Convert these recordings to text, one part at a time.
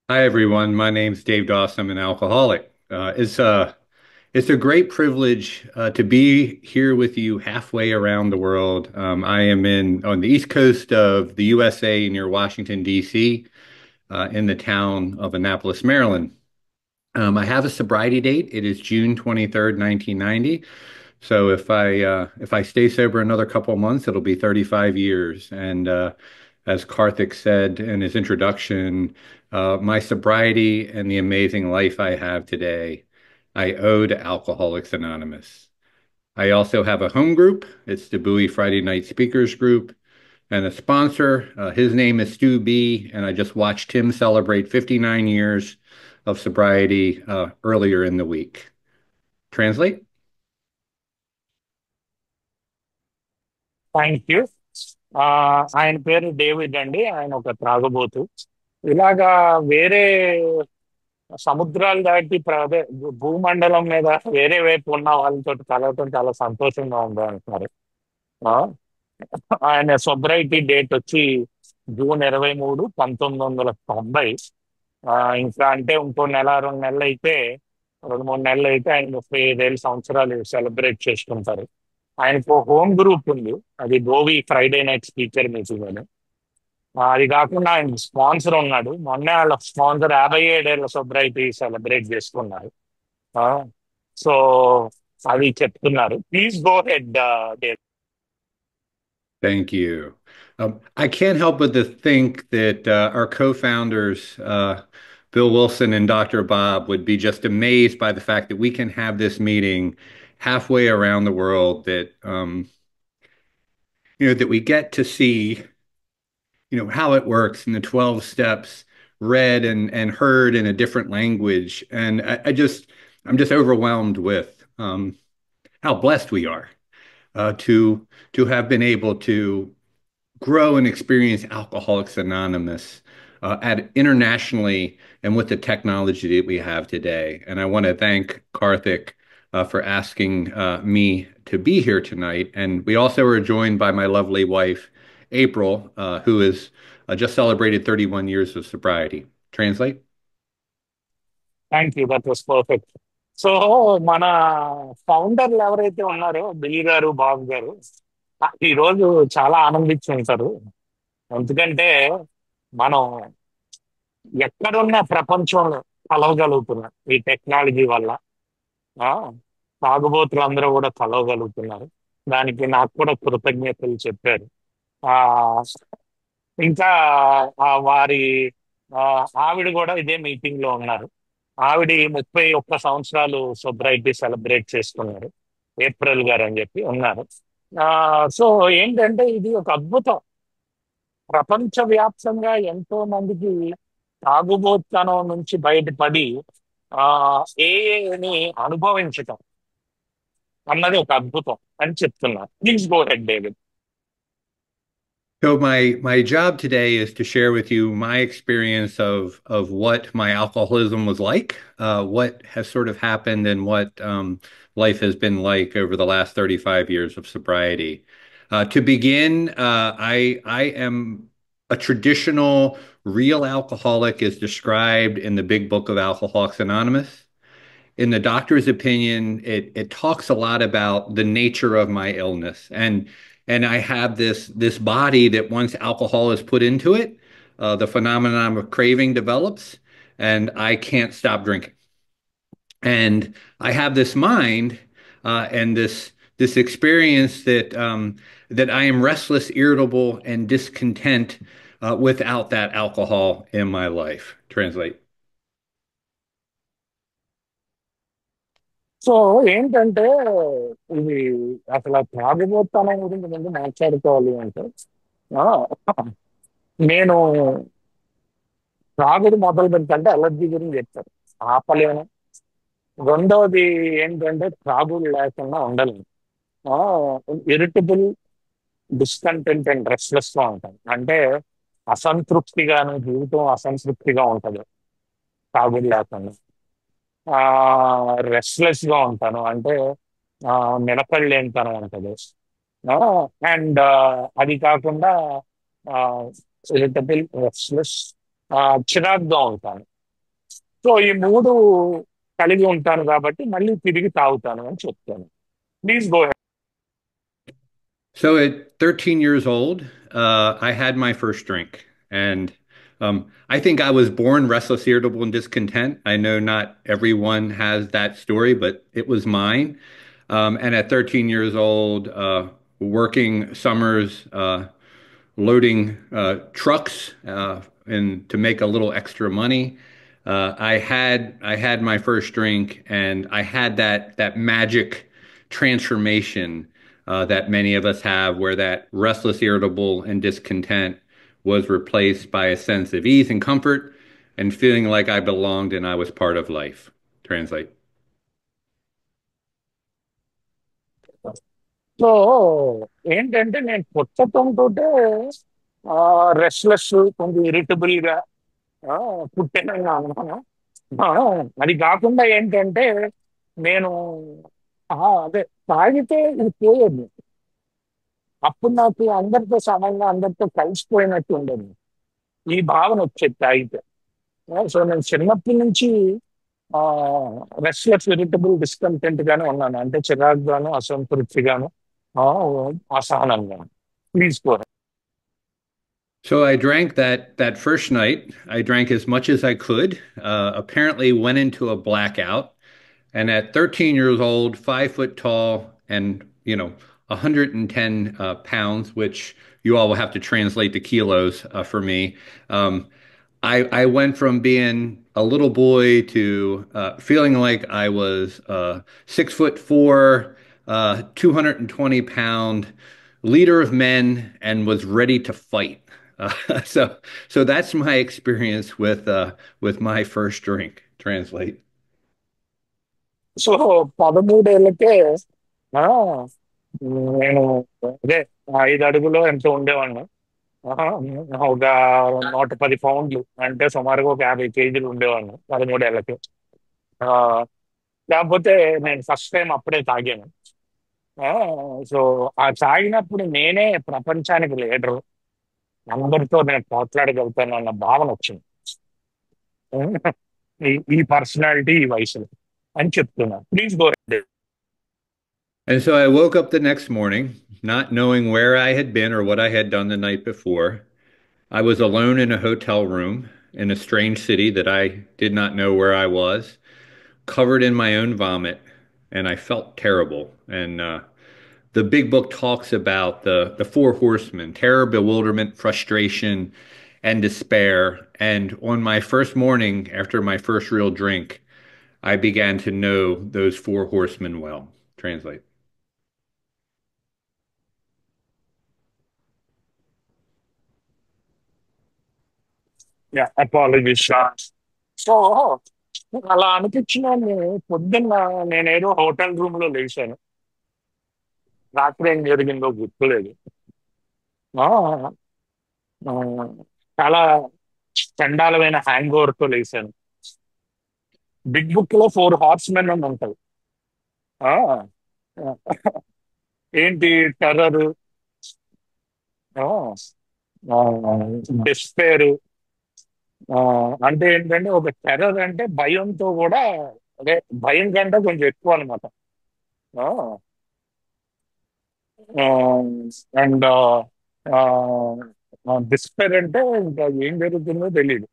Hi everyone, my name's Dave Doss. I'm an alcoholic. It's a great privilege to be here with you halfway around the world. I am in on the east coast of the USA near Washington, D.C., in the town of Annapolis, Maryland. I have a sobriety date. It is June 23rd, 1990. So if I stay sober another couple of months, it'll be 35 years. And as Karthik said in his introduction, my sobriety and the amazing life I have today, I owe to Alcoholics Anonymous. I also have a home group. It's the Bowie Friday Night Speakers Group, and a sponsor. His name is Stu B, and I just watched him celebrate 59 years of sobriety earlier in the week. Translate? Thank you. ఆయన పేరు David అండి. ఆయన ఒక త్రాగుబోతు. ఇలాగా వేరే సముద్రాలు దాటి అదే భూమండలం మీద వేరే వైపు ఉన్న వాళ్ళతో కలవటం చాలా సంతోషంగా ఉంది అంటున్నారు. ఆ, ఆయన సొబ్రైటీ డేట్ వచ్చి జూన్ 23, 1990. ఆ, ఇంకా అంటే ఇంకో నెల 2 నెలలు అయితే 2 3 నెలలు అయితే ఆయన 35 సంవత్సరాలు సెలబ్రేట్ చేసుకుంటారు. ఆయనకు హోమ్ గ్రూప్ ఉంది. అది గోవి ఫ్రైడే నైట్ స్పీకర్ మీటింగ్ అని. అది కాకుండా ఆయన స్పాన్సర్ ఉన్నాడు. మొన్నే వాళ్ళ స్పాన్సర్ 57 ఏళ్ల సొబ్రైటీ సెలబ్రేట్ చేసుకున్నారు. సో అది చెప్తున్నారు. Please go head. Thank you. I can't help but to think that our co-founders, Bill Wilson and Dr. Bob, would be just amazed by the fact that we can have this meeting halfway around the world, that we get to see, how it works in the 12 steps read and heard in a different language. And I'm just overwhelmed with how blessed we are to have been able to grow and experience Alcoholics Anonymous at internationally and with the technology that we have today. And I want to thank Karthik for asking me to be here tonight. And we also are joined by my lovely wife, April, who has just celebrated 31 years of sobriety. Translate? Thank you, that was perfect. So మన ఫౌండర్లు ఎవరైతే ఉన్నారో bill గారు, బాబు గారు, ఈ రోజు చాలా ఆనందించి ఉంటారు. ఎందుకంటే మనం ఎక్కడున్న ప్రపంచంలో కలవగలుగుతున్నాం ఈ టెక్నాలజీ వల్ల. ఆ తాగుబోతులు అందరూ కూడా కలవగలుగుతున్నారు. దానికి నాకు కూడా కృతజ్ఞతలు చెప్పారు. ఆ ఇంకా వారి ఆ, ఆవిడ కూడా ఇదే మీటింగ్ లో ఉన్నారు. ఆవిడ 31 సంవత్సరాలు సొబ్రైటీ సెలబ్రేట్ చేసుకున్నారు. ఏప్రిల్ గారు అని చెప్పి ఉన్నారు. ఆ సో ఏంటంటే ఇది ఒక అద్భుతం. ప్రపంచవ్యాప్తంగా ఎంతో మందికి తాగుబోతనం నుంచి బయటపడి ఆ ఏఏని అనుభవించటం అన్నది ఒక అద్భుతం అని చెప్తున్నారు. Please go head David. So my job today is to share with you my experience of what my alcoholism was like, what has sort of happened, and what life has been like over the last 35 years of sobriety. To begin, I am a traditional real alcoholic as described in the Big Book of Alcoholics Anonymous. In the doctor's opinion, it talks a lot about the nature of my illness, and I have this body that once alcohol is put into it, the phenomenon of craving develops, and I can't stop drinking. And I have this mind and this experience that I am restless, irritable, and discontent without that alcohol in my life. Translate. So ఏంటంటే ఇది అసలు తాగుబోతనం గురించి ముందు మాట్లాడుకోవాలి అంటే ఆ, నేను త్రాగుడు మొదలు పెడితే అలర్జీ గురించి చెప్తారు. ఆపలేను. రెండవది ఏంటంటే త్రాగుడు లేకుండా ఉండలేను. ఇరిటబుల్, డిస్కంటెంట్ అండ్ రెస్ట్లెస్ గా ఉంటాను. అంటే అసంతృప్తిగాను, జీవితం అసంతృప్తిగా ఉంటది తాగుడు లేకుండా. రెస్ట్లెస్ గా ఉంటాను. అంటే నిలకడలేనితనం ఉంటది. అండ్ అది కాకుండా ఇరిటబుల్, రెస్ట్లెస్, చిరాగ్గా ఉంటాను. సో ఈ మూడు కలిగి ఉంటాను కాబట్టి మళ్ళీ తిరిగి తాగుతాను అని చెప్తాను. Please go. So at 13 years old, I had my first drink. And I think I was born restless, irritable, and discontent. I know not everyone has that story, but it was mine. And at 13 years old, working summers, loading trucks and to make a little extra money. I had my first drink, and I had that magic transformation that many of us have, where that restless, irritable, and discontent was replaced by a sense of ease and comfort, and feeling like I belonged and I was part of life. Translate. So ఏంటంటే నేను పుట్టడంతో restless, కొంచెం irritable గా పుట్టానని అనుకున్నాను. ఆ, అది కాకుండా ఏంటంటే నేను అదే తాగితే ఇది పోయేది. అప్పుడు నాకు అందరితో సమంగా అందరితో కలిసిపోయినట్టు ఉండేది. ఈ భావన వచ్చేది తాగితే. సో నేను చిన్నప్పటి నుంచి ఆ రెస్ట్లెస్, ఇరిటబుల్, డిస్కంటెంట్ గానే ఉన్నాను. అంటే చిరాకుగాను, అసంతృప్తిగాను, ఆ, అసహనంగాను. Please go. So I drank that first night. I drank as much as I could. Apparently went into a blackout. And at 13 years old, 5 foot tall, and 110 pounds, which you all will have to translate to kilos for me. Um, I went from being a little boy to feeling like I was 6'4", 220 pound leader of men, and was ready to fight. Uh, so so that's my experience with my first drink. Translate. So 13 ఏళ్ళకే ఆ, నేను అదే 5 అడుగులో ఎంతో ఉండేవాడిని. ఆహా, ఒక 110 పౌండ్లు, అంటే సుమారుగా ఒక 50 కేజీలు ఉండేవాడిని 13 ఏళ్ళకి. ఆ, కాకపోతే నేను ఫస్ట్ టైం అప్పుడే తాగాను. ఆ, సో ఆ తాగినప్పుడు నేనే ప్రపంచానికి లీడరు, అందరితో నేను పోట్లాడగలుగుతాను అన్న భావన వచ్చింది. ఈ పర్సనాలిటీ ఈ వయసులో అని చెప్తున్నా. Please go. And so I woke up the next morning, not knowing where I had been or what I had done the night before. I was alone in a hotel room in a strange city that I did not know where I was, covered in my own vomit, and I felt terrible. And the big book talks about the four horsemen: terror, bewilderment, frustration, and despair. And on my first morning after my first real drink, I began to know those four horsemen well. Translate. Apologies. So అలా అనిపించిన పొద్దున్న నేనేదో hotel room లో లేచాను. రాత్రి ఏం జరిగిందో గుర్తులేదు. ఆ, ఆ, చాలా చండాలమైన హ్యాంగ్ ఓవర్ తో లేచాను. బిగ్ బుక్ లో 4 హార్స్ మెన్ అని ఉంటాయి. ఆ, ఏంటి టెర్రర్, డిస్పేర్. అంటే ఏంటంటే ఒక టెర్రర్ అంటే భయంతో కూడా, అదే భయం కంటే కొంచెం ఎక్కువ అనమాట. అండ్ డిస్పేర్ అంటే ఇంకా ఏం జరుగుతుందో తెలియదు.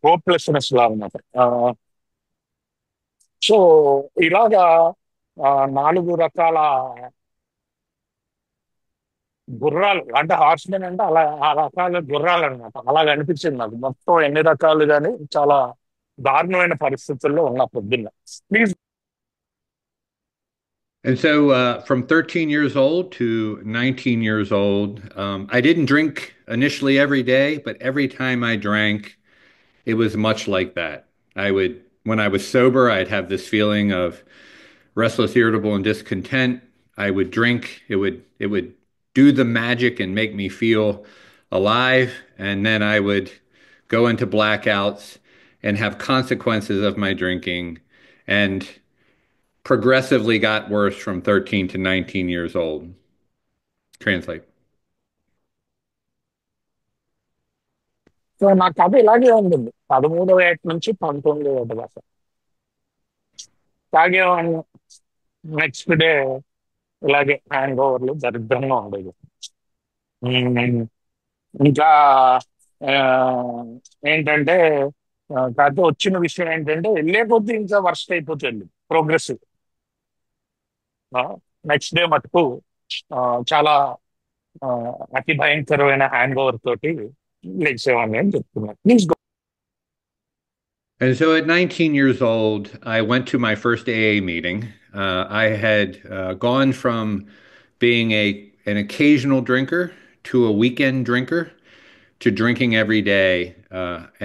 హోప్లెస్నెస్ లా అనమాట. సో ఇలాగా 4 రకాల గుర్రాలు, అంటే హార్స్మెన్ అంటే అలా ఆ రకాల గుర్రాలు అనమాట. అలాగ అనిపించింది నాకు మొత్తం ఎన్ని రకాలు కానీ చాలా దారుణమైన పరిస్థితుల్లో ఉన్న పొద్దున్న. Please. And so from 13 years old to 19 years old, I didn't drink initially every day, but every time I drank, it was much like that. When I was sober, I'd have this feeling of restless, irritable, and discontent. I would drink, it would do the magic and make me feel alive. And then I would go into blackouts and have consequences of my drinking. And progressively got worse from 13 to 19 years old. Translate. So నా కథ ఇలాగే ఉంటుంది. 13వ ఏట నుంచి 19వ ఏట దాకా తాగేవాడిని. Next day ఇలాగే hang ఓవర్లు దరిద్రంగా ఉండేది. ఉమ్, ఇంకా ఆ, ఏంటంటే కాకపోతే వచ్చిన విషయం ఏంటంటే వెళ్ళే కొద్దీ ఇంకా వర్స్ట్ అయిపోతుంది ప్రోగ్రెసివ్. నెక్స్ట్ డే మటుకు ఆ, చాలా ఆ, అతి భయంకరమైన హ్యాంగ్ ఓవర్ తోటి లేచేవాడిని అని చెప్తున్నాను. Please go. And so at 19 years old, I went to my first AA meeting. I had gone from being an occasional drinker to a weekend drinker to drinking every day.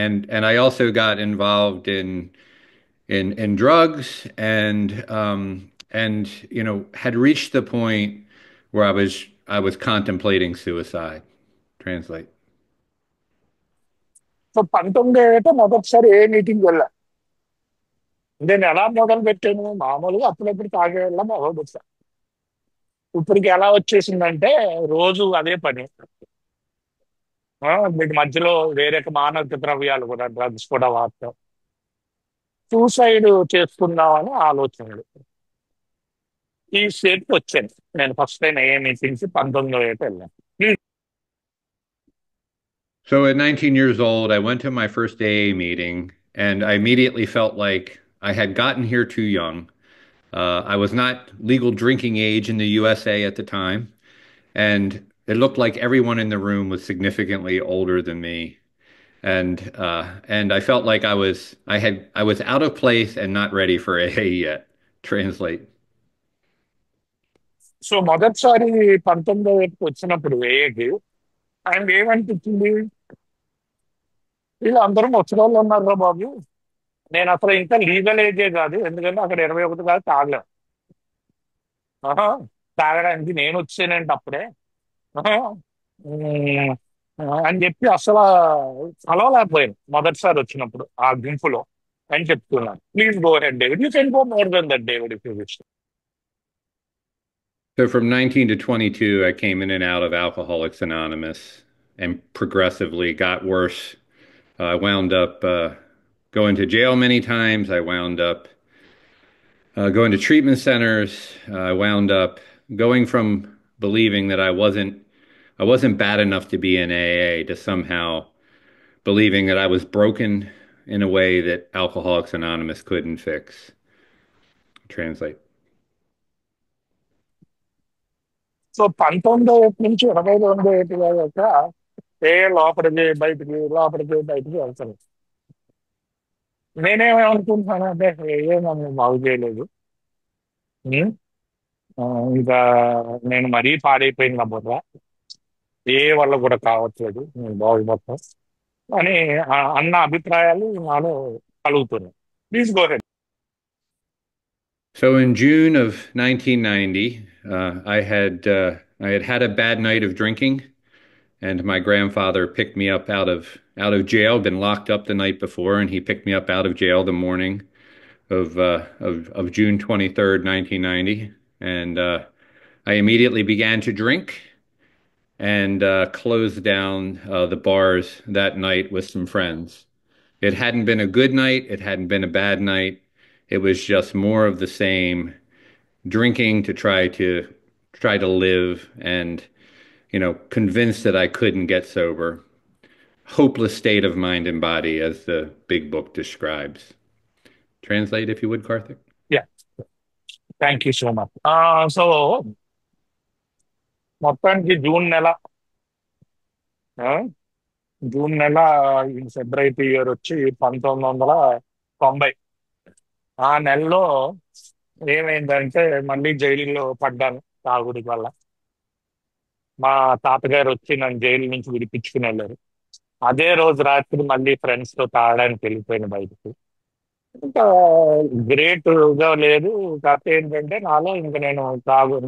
And I also got involved in drugs and had reached the point where I was contemplating suicide. Translate. So 19వ ఏట మొదటిసారి ఏ meeting వెళ్ళా. నేను ఎలా మొదలు పెట్టాను, మామూలుగా అప్పుడప్పుడు తాగే వెళ్ళా మొదలు పెట్టా. ఇప్పటికి ఎలా వచ్చేసిందంటే రోజు అదే పని. మీకు మధ్యలో వేరే మానవ ద్రవ్యాలు కూడా, డ్రగ్స్ కూడా వాడతాం. సూసైడ్ చేసుకుందామని ఆలోచనలు. ఈ స్టేట్కి వచ్చాను నేను ఫస్ట్ టైం ఏ మీటింగ్స్ 19వ ఏట వెళ్ళాను. So at 19 years old, I went to my first AA meeting and I immediately felt like I had gotten here too young. I was not legal drinking age in the USA at the time, and it looked like everyone in the room was significantly older than me. And I felt like I was out of place and not ready for AA yet. Translate. So మొదటిసారి 19వ ఏటకి వచ్చినప్పుడు ఏకి ఆయన ఏమనిపించింది, వీళ్ళు అందరూ ముసలోళ్ళు ఉన్నారు రా బాబు. నేను అసలు ఇంకా లీగల్ ఏజే కాదు, ఎందుకంటే అక్కడ 21 కాదు తాగలేం. ఆహా, తాగడానికి నేను వచ్చానంటే అప్పుడే. ఆహా, ఉమ్, అని చెప్పి అసలు కలవలేకపోయాను మొదటిసారి వచ్చినప్పుడు ఆ గుంపులో అని చెప్తున్నాను. Please go head David, you can go more than that David if you wish. So from 19 to 22, I came in and out of Alcoholics Anonymous and progressively got worse. I wound up going to jail many times. I wound up going to treatment centers. I wound up going from believing that I wasn't bad enough to be in AA to somehow believing that I was broken in a way that Alcoholics Anonymous couldn't fix. Translate. So 19వ ఏట నుంచి 22వ ఏట దాకా లోపలికి బయటికి లోపలికి బయటికి వెళ్తాను. నేనేమనుకుంటున్నాను అంటే ఏ నన్ను బాగు చేయలేదు. ఉమ్, ఆ, ఇంకా నేను మరీ పాడైపోయింది నా బుర్ర, ఏ వల్ల కూడా కావట్లేదు, నేను బాగుపడతాను అని అన్న అభిప్రాయాలు నాలో కలుగుతున్నాయి. Please go ahead. So in June of 1990, I had a bad night of drinking, and my grandfather picked me up out of jail. Been locked up the night before, and he picked me up out of jail the morning of June 23rd, 1990, and I immediately began to drink and closed down the bars that night with some friends. It hadn't been a good night. It hadn't been a bad night. It was just more of the same, drinking to try to live and convinced that I couldn't get sober. Hopeless state of mind and body, as the big book describes. Translate, if you would, Karthik. Yeah, thank you so much. So మొత్తానికి ఆ, June నెల ఫిబ్రవరి year వచ్చి 1990. ఆ నెలలో ఏమైందంటే మళ్ళీ జైలులో పడ్డాను తాగుడి వల్ల. మా తాతగారు వచ్చి నన్ను జైలు నుంచి విడిపించుకుని వెళ్ళారు. అదే రోజు రాత్రి మళ్ళీ ఫ్రెండ్స్ తో తాగడానికి వెళ్ళిపోయిన బయటకు. ఇంకా గ్రేట్ గా లేదు. కాకపోతే ఏంటంటే నాలో ఇంకా నేను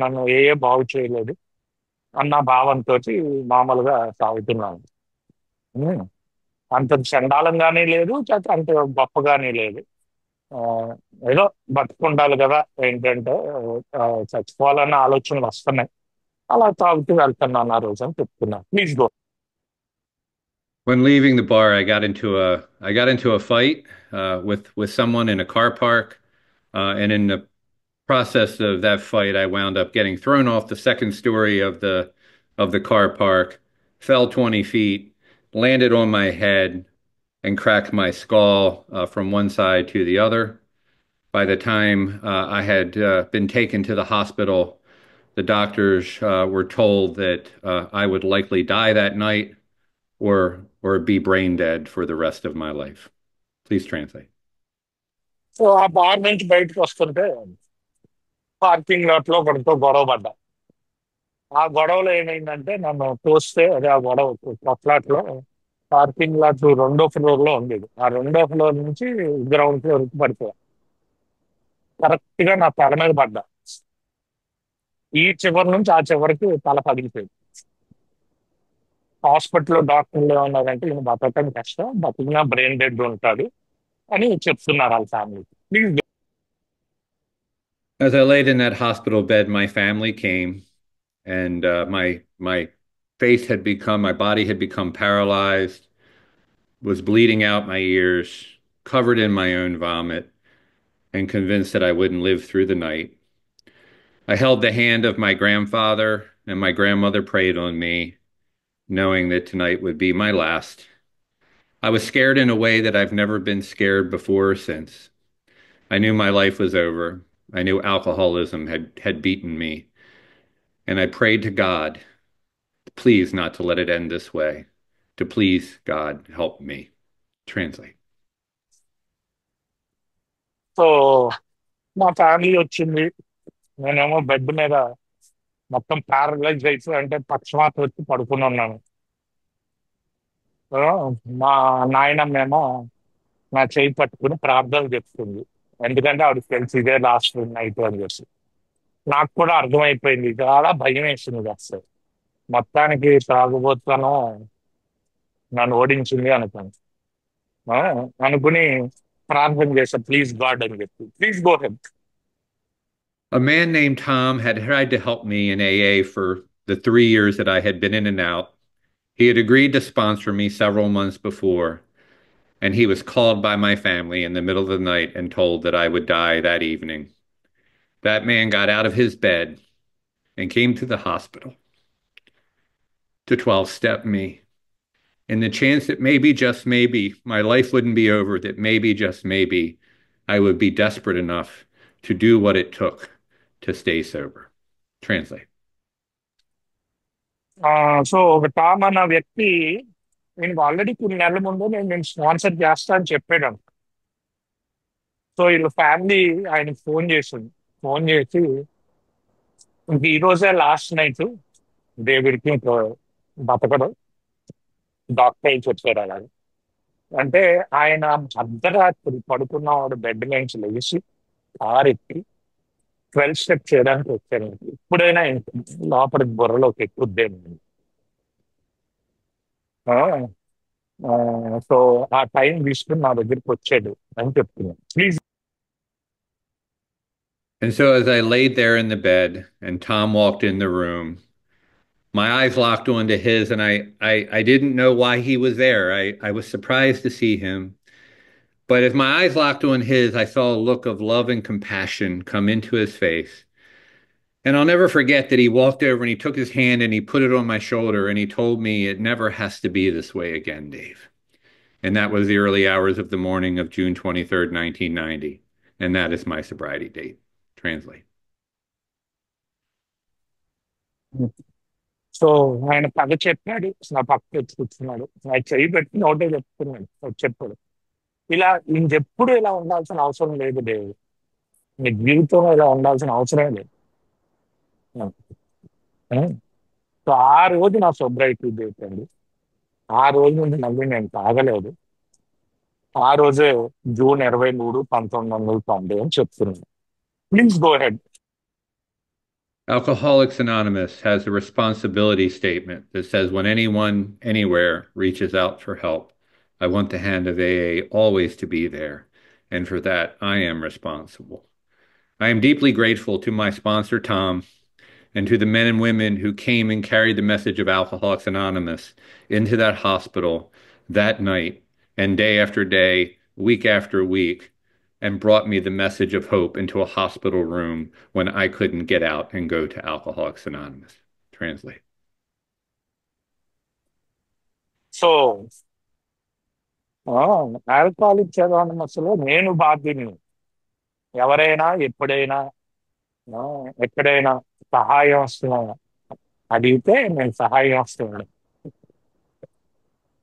నన్ను బాగు చేయలేదు అన్న భావంతో మామూలుగా తాగుతున్నాను. ఉమ్, అంత చండాలంగానే లేదు, అంత గొప్పగానే లేదు. ఆ, ఏదో బతుకుండాలి కదా, ఏంటంటే ఆ, చచ్చిపోవాలన్న ఆలోచనలు వస్తున్నాయి. అలా తాగుతూ వెళ్తున్నాను ఆ రోజు అని చెప్తున్నాను. Please go. When leaving the bar, I got into a fight with someone in a car park, and in the process of that fight, I wound up getting thrown off the second story of the car park, fell 20 feet, landed on my head, and cracked my skull from one side to the other. By the time I had been taken to the hospital, the doctors were told that I would likely die that night or be brain dead for the rest of my life. Please translate. So ఆ bar నుంచి బయటకు వస్తుంటే parking lot లో ఒకరితో గొడవ పడ్డా. ఆ గొడవలో ఏమైందంటే నన్ను తోస్తే, అదే ఆ గొడవ కొట్లాట్ లో పార్కింగ్ లాట్ రెండో ఫ్లోర్ లో ఉండేది. ఆ రెండో ఫ్లోర్ నుంచి గ్రౌండ్ ఫ్లోర్ కి పడిపోయా. కరెక్ట్ గా నా తల మీద పడ్డా. ఈ చివరి నుంచి ఆ చివరికి తల పగిలిపోయింది. హాస్పిటల్లో డాక్టర్లు ఏమన్నారంటే ఈయన బతకడం కష్టం, బతికినా బ్రెయిన్ డెడ్ ఉంటాడు అని చెప్తున్నారు వాళ్ళ family. Please. As I laid in that hospital bed, my family came, and my face had become, my body had become paralyzed, was bleeding out my ears, covered in my own vomit, and convinced that I wouldn't live through the night. I held the hand of my grandfather, and my grandmother prayed on me, knowing that tonight would be my last. I was scared in a way that I've never been scared before or since. I knew my life was over. I knew alcoholism had beaten me. And I prayed to God, please not to let it end this way. To please, God, help me. Translate. So మా family వచ్చింది. నేనేమో bed మీద మొత్తం paralyse అయిపోయి, అంటే పక్షవాతం వచ్చి పడుకుని ఉన్నాను. సో మా నాయనమ్మేమో నా చేయి పట్టుకుని ప్రార్థనలు చెప్తుంది. ఎందుకంటే ఆవిడకి తెలిసి ఇదే లాస్ట్ నైట్ అని చెప్పి. నాకు కూడా అర్థమైపోయింది, చాలా భయం వేసింది అసలు. మొత్తానికి తాగుబోతాను నన్ను ఓడించింది అనుకోను. ఆ, అనుకుని ప్రార్థన చేశా, ప్లీజ్ గాడ్ అని చెప్పి. Please go head. A man named Tom had tried to help me in AA for the 3 years that I had been in and out. He had agreed to sponsor me several months before, and he was called by my family in the middle of the night and told that I would die that evening. That man got out of his bed and came to the hospital to 12-step me. And the chance that maybe, just maybe, my life wouldn't be over, that maybe, just maybe, I would be desperate enough to do what it took to stay sober. Translate. So ఒక Tom అన్న వ్యక్తి నేను already కొన్ని నెలల ముందు నేను sponsor చేస్తా అని చెప్పాడు. సో వీళ్ళ ఫ్యామిలీ ఆయనకి ఫోన్ చేసింది. ఫోన్ చేసి ఇంక ఈ రోజే లాస్ట్ నైట్, డేవిడ్కి ఇంకా బతకడు, డాక్టర్ ఏం చెప్పారు అలా. అంటే ఆయన అర్ధరాత్రి పడుకున్నవాడు బెడ్ నుంచి లేచి కారెక్కి 12 స్టెప్ చేయడానికి వచ్చాను. ఇప్పుడైనా లోపలికి బుర్రలోకి ఎక్కుద్దేమో. సో ఆ టైం తీసుకుని నా దగ్గరికి వచ్చాడు అని చెప్తున్నాను. Please. And so as I laid there in the bed and Tom walked in the room, my eyes locked onto his, and I didn't know why he was there. I was surprised to see him. But as my eyes locked on his, I saw a look of love and compassion come into his face. And I'll never forget that he walked over and he took his hand and he put it on my shoulder and he told me, it never has to be this way again, Dave. And that was the early hours of the morning of June 23rd, 1990. And that is my sobriety date. Translate. So ఆయన పగ చెప్పాడు, నా పక్క వచ్చి కూర్చున్నాడు, నా చెయ్యి పెట్టి నోటే చెప్తున్నాడు, చెప్పాడు ఇలా, ఇంకెప్పుడు ఇలా ఉండాల్సిన అవసరం లేదు దేవు, నీ జీవితంలో ఇలా ఉండాల్సిన అవసరం లేదు. సో ఆ రోజు నా సొబ్రైటీ డేట్ అండి. ఆ రోజు నుండి మళ్ళీ నేను తాగలేదు. ఆ రోజే జూన్ 23, 1990 అని చెప్తున్నాను. Please go head. Alcoholics Anonymous has a responsibility statement that says when anyone, anywhere reaches out for help, I want the hand of AA always to be there. And for that, I am responsible. I am deeply grateful to my sponsor, Tom, and to the men and women who came and carried the message of Alcoholics Anonymous into that hospital that night and day after day, week after week, and brought me the message of hope into a hospital room when I couldn't get out and go to Alcoholics Anonymous. Translate. So alcoholics anonymous లో నేను బాధ్యుని. ఎవరైనా ఎప్పుడైనా ఆ, ఎక్కడైనా సహాయం వస్తున్నా అడిగితే నేను సహాయం వస్తున్నాను.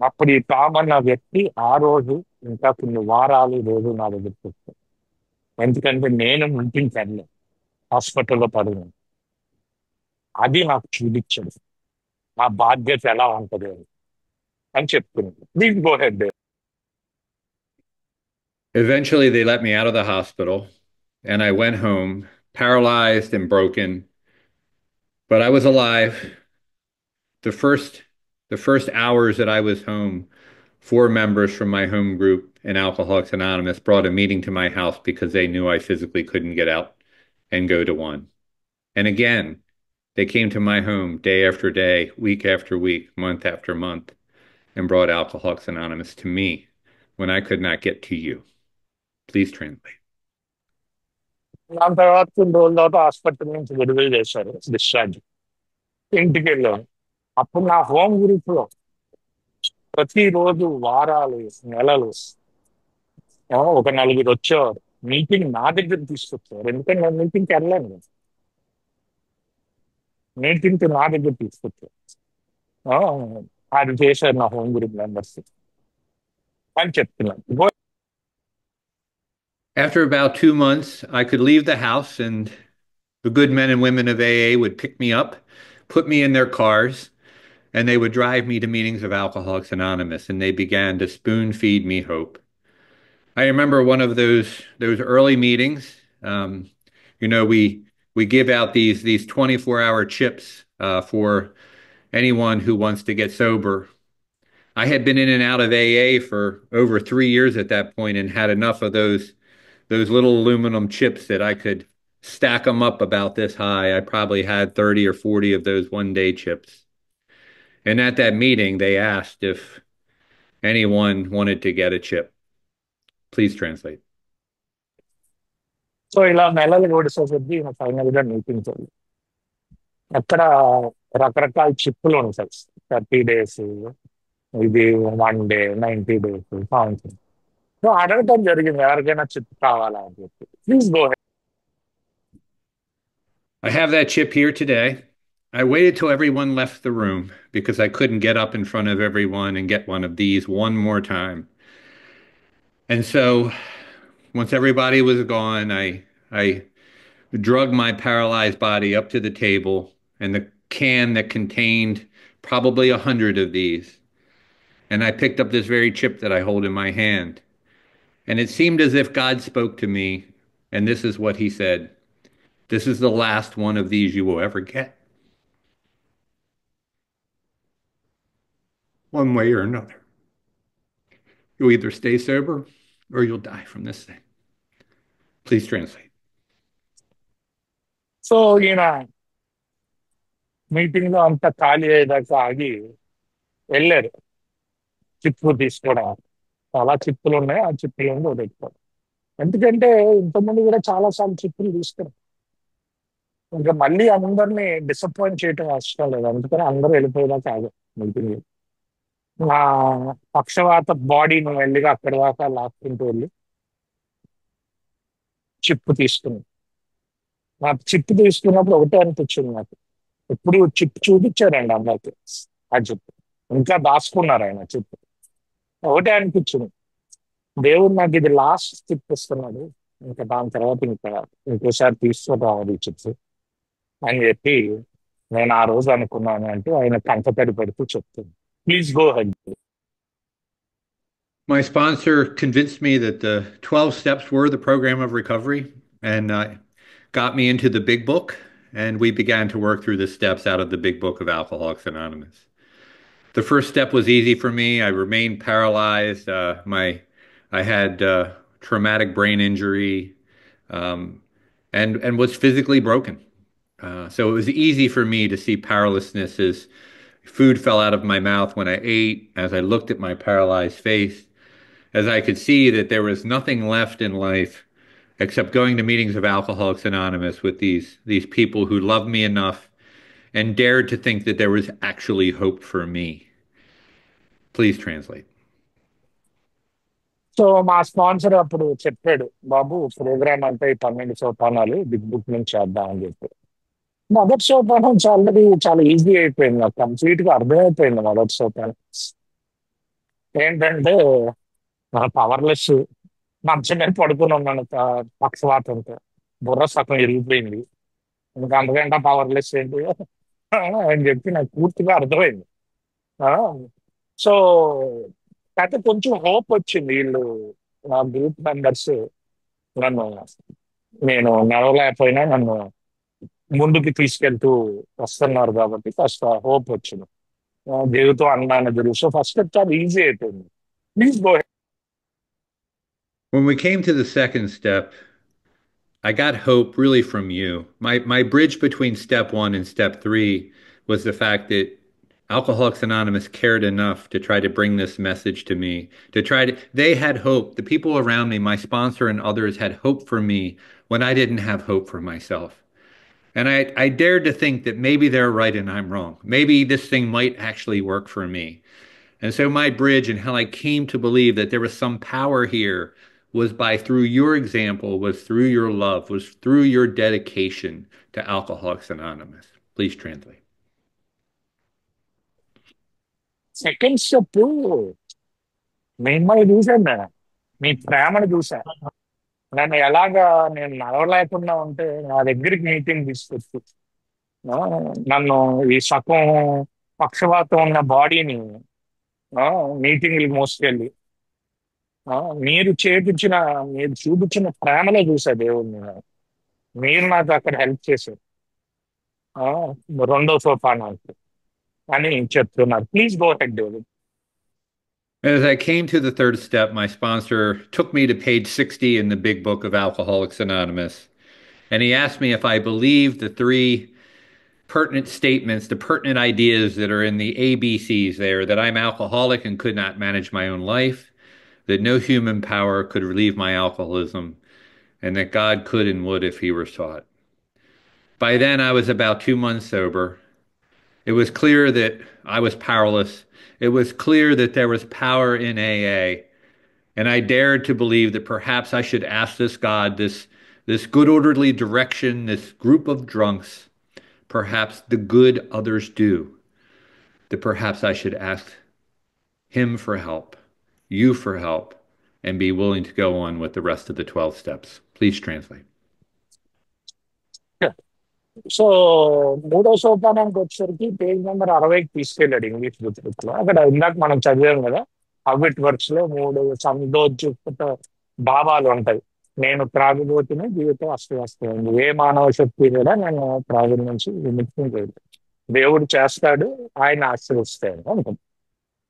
అప్పుడు ఈ టామ్ అన్న వ్యక్తి ఆ రోజు ఇంకా కొన్ని వారాలు రోజు నా దగ్గరికి వచ్చాడు. ఎందుకంటే నేను ఇంటికి హాస్పిటల్లో పడినాను. అది నాకు చూపించదు నా బాధ్యత ఎలా ఉంటది అని చెప్తున్నాను. Please go head. Eventually, they let me out of the hospital and I went home, paralyzed and broken, but I was alive. The first the first hours that I was home, four members from my home group in Alcoholics Anonymous brought a meeting to my house because they knew I physically couldn't get out and go to one. And again, they came to my home day after day, week after week, month after month, and brought Alcoholics Anonymous to me when I could not get to you. Please translate. దాని తర్వాత కొన్ని రోజుల తర్వాత hospital నుంచి విడుదల చేశారు, discharge. ఇంటికి వెళ్ళాను. అప్పుడు నా హోమ్ గ్రూప్ లో ప్రతిరోజు వారాలు నెలలు ఒక నలుగురు వచ్చేవారు. మీటింగ్ నా దగ్గర తీసుకొచ్చేవారు, ఎందుకంటే నేను మీటింగ్కి వెళ్ళాను కదా. మీటింగ్కి నా దగ్గర తీసుకొచ్చారు. ఆ, అది చేశారు నా హోమ్ గ్రూప్ మెంబర్స్ అని చెప్తున్నాను. After about 2 months, I could leave the house, and the good men and women of AA would pick me up, put me in their cars, and they would drive me to meetings of Alcoholics Anonymous, and they began to spoon feed me hope. I remember one of those early meetings. We give out these 24-hour chips for anyone who wants to get sober. I had been in and out of AA for over 3 years at that point and had enough of those little aluminum chips that I could stack them up about this high. I probably had 30 or 40 of those one-day chips. And at that meeting, they asked if anyone wanted to get a chip. Please translate. So ఇలా నెలలు ఓడిసేసరికి final గా meeting అక్కడ రకరకాల చిప్పులు ఉంటాయి. 30 days, ఇది 1 day, 90 days, సంవత్సరం. So అడగటం జరిగింది ఎవరికైనా చిప్ కావాలా అని చెప్పి. Please go. I have that chip here today. I waited till everyone left the room because I couldn't get up in front of everyone and get one of these one more time. And so once everybody was gone, I drug my paralyzed body up to the table and the can that contained probably 100 of these. And I picked up this very chip that I hold in my hand. And it seemed as if God spoke to me, and this is what he said. This is the last one of these you will ever get. One way or another. You'll either stay sober or you'll die from this thing. Please translate. So ఈయన meeting లో అంతా ఖాళీ అయ్యేదాకా ఆగి వెళ్ళారు chip తీసుకోవడం. చాలా చిప్పులు ఉన్నాయి, ఆ చిప్పులు ఉంది పెట్టుకోవడం. ఎందుకంటే ఇంతకుముందు కూడా చాలా సార్లు చిప్పులు తీసుకున్నాం. ఇంకా మళ్ళీ అందరినీ డిసప్పాయింట్ చేయటం అవసరం లేదు, అందుకని అందరూ వెళ్ళిపోయేదాకా ఆగా మీటింగ్. నా పక్షవాత బాడీని వెళ్ళిగా అక్కడి దాకా లాక్కుంటూ వెళ్ళి చిప్పు తీసుకున్నాను. నాకు చిప్పు తీసుకున్నప్పుడు ఒకటే అనిపించింది నాకు. ఎప్పుడు చిప్పు చూపించారండి అందరికి ఆ చిప్పు, ఇంకా దాచుకున్నారు ఆయన చిప్పు. ఒకటే అనిపించింది, దేవుడు నాకు ఇది లాస్ట్ చిప్ ఇస్తున్నాడు, ఇంకా దాని తర్వాత ఇంకా ఇంకోసారి తీసుకురావాలి ఈ చిప్స్ అని చెప్పి నేను ఆ రోజు అనుకున్నాను అంటే ఆయన కంటతడి పెడుతూ చెప్తుంది. Please go head. My sponsor convinced me that the 12 steps were the program of recovery and got me into the big book. And we began to work through the steps out of the big book of Alcoholics Anonymous. The first step was easy for me. I remained paralyzed. I had traumatic brain injury um, and was physically broken. So it was easy for me to see powerlessness as Food fell out of my mouth when I ate, as I looked at my paralyzed face, as I could see that there was nothing left in life except going to meetings of Alcoholics Anonymous with these people who loved me enough and dared to think that there was actually hope for me. Please translate. So మా sponsor అప్పుడు చెప్పాడు, బాబు programme అంటే ఈ 12 సోపానాలు big book నుంచి చేద్దాం అని చెప్పి. మొదటి సోపానం చాలా ఈజీ అయిపోయింది, నాకు కంప్లీట్ గా అర్థమైపోయింది. మొదటి సోపానం ఏంటంటే పవర్లెస్, మంచం మీద పడుకుని ఉన్నాను పక్షవాతంతో, బుర్ర సగం ఇరిగిపోయింది. ఇంకా అంతకంటే పవర్లెస్ ఏంటి అని చెప్పి నాకు పూర్తిగా అర్థమైంది. ఆ, సో అయితే కొంచెం హోప్ వచ్చింది. వీళ్ళు నా గ్రూప్ మెంబర్స్ నన్ను, నేను నడవలేకపోయినా నన్ను ముందుకు తీసుకెళ్తూ వస్తున్నారు కాబట్టి కాస్త హోప్ వచ్చింది. దేవుతో అన్నాను గురు. సో ఫస్ట్ స్టెప్ చాలా ఈజీ అయిపోయింది. Please go. When we came to the second step, I got hope really from you. My bridge between step one and step three was the fact that Alcoholics Anonymous cared enough to try to bring this message to me, they had hope. The people around me, my sponsor and others had hope for me when I didn't have hope for myself. And I dared to think that maybe they're right and I'm wrong. Maybe this thing might actually work for me. And so my bridge and how I came to believe that there was some power here was by through your example, was through your love, was through your dedication to Alcoholics Anonymous. Please translate. Second step మిమ్మల్ని చూశాను నేను, మీ ప్రేమను చూసా. నన్ను ఎలాగా నేను నడవలేకుండా ఉంటే నా దగ్గరికి మీటింగ్ తీసుకొచ్చి ఆ, నన్ను ఈ సగం పక్షవాతం ఉన్న బాడీని మీటింగ్కి మోసుకెళ్ళి ఆ, మీరు చేపించిన మీరు చూపించిన ప్రేమలో చూసా దేవుడిని నేను. మీరు నాకు అక్కడ హెల్ప్ చేశారు ఆ, రెండో సోపానానికి అని చెప్తున్నారు. Please go head David. As I came to the third step, my sponsor took me to page 60 in the big book of Alcoholics Anonymous. And he asked me if I believed the three pertinent statements, the pertinent ideas that are in the ABCs there, that I'm alcoholic and could not manage my own life, that no human power could relieve my alcoholism, and that God could and would if he were sought. By then, I was about 2 months sober. It was clear that I was powerless. It was clear that there was power in AA. And I dared to believe that perhaps I should ask this God, this good orderly direction, this group of drunks, perhaps the good others do, that perhaps I should ask him for help, you for help, and be willing to go on with the rest of the 12 steps. Please translate. So మూడో సోపానానికి వచ్చేసరికి page number 60కి తీసుకెళ్ళాడు English book లో. అక్కడ ఇందాక మనం చదివాం కదా, how it works లో 3 సందోచిత భావాలు ఉంటాయి. నేను త్రాగుబోతుని, జీవితం అస్తవ్యస్తమైంది, ఏ మానవ శక్తి కూడా నేను త్రాగు నుంచి విముక్తి లేదు, దేవుడు చేస్తాడు, ఆయన ఆశీర్వదిస్తాడు అనుకుంటా.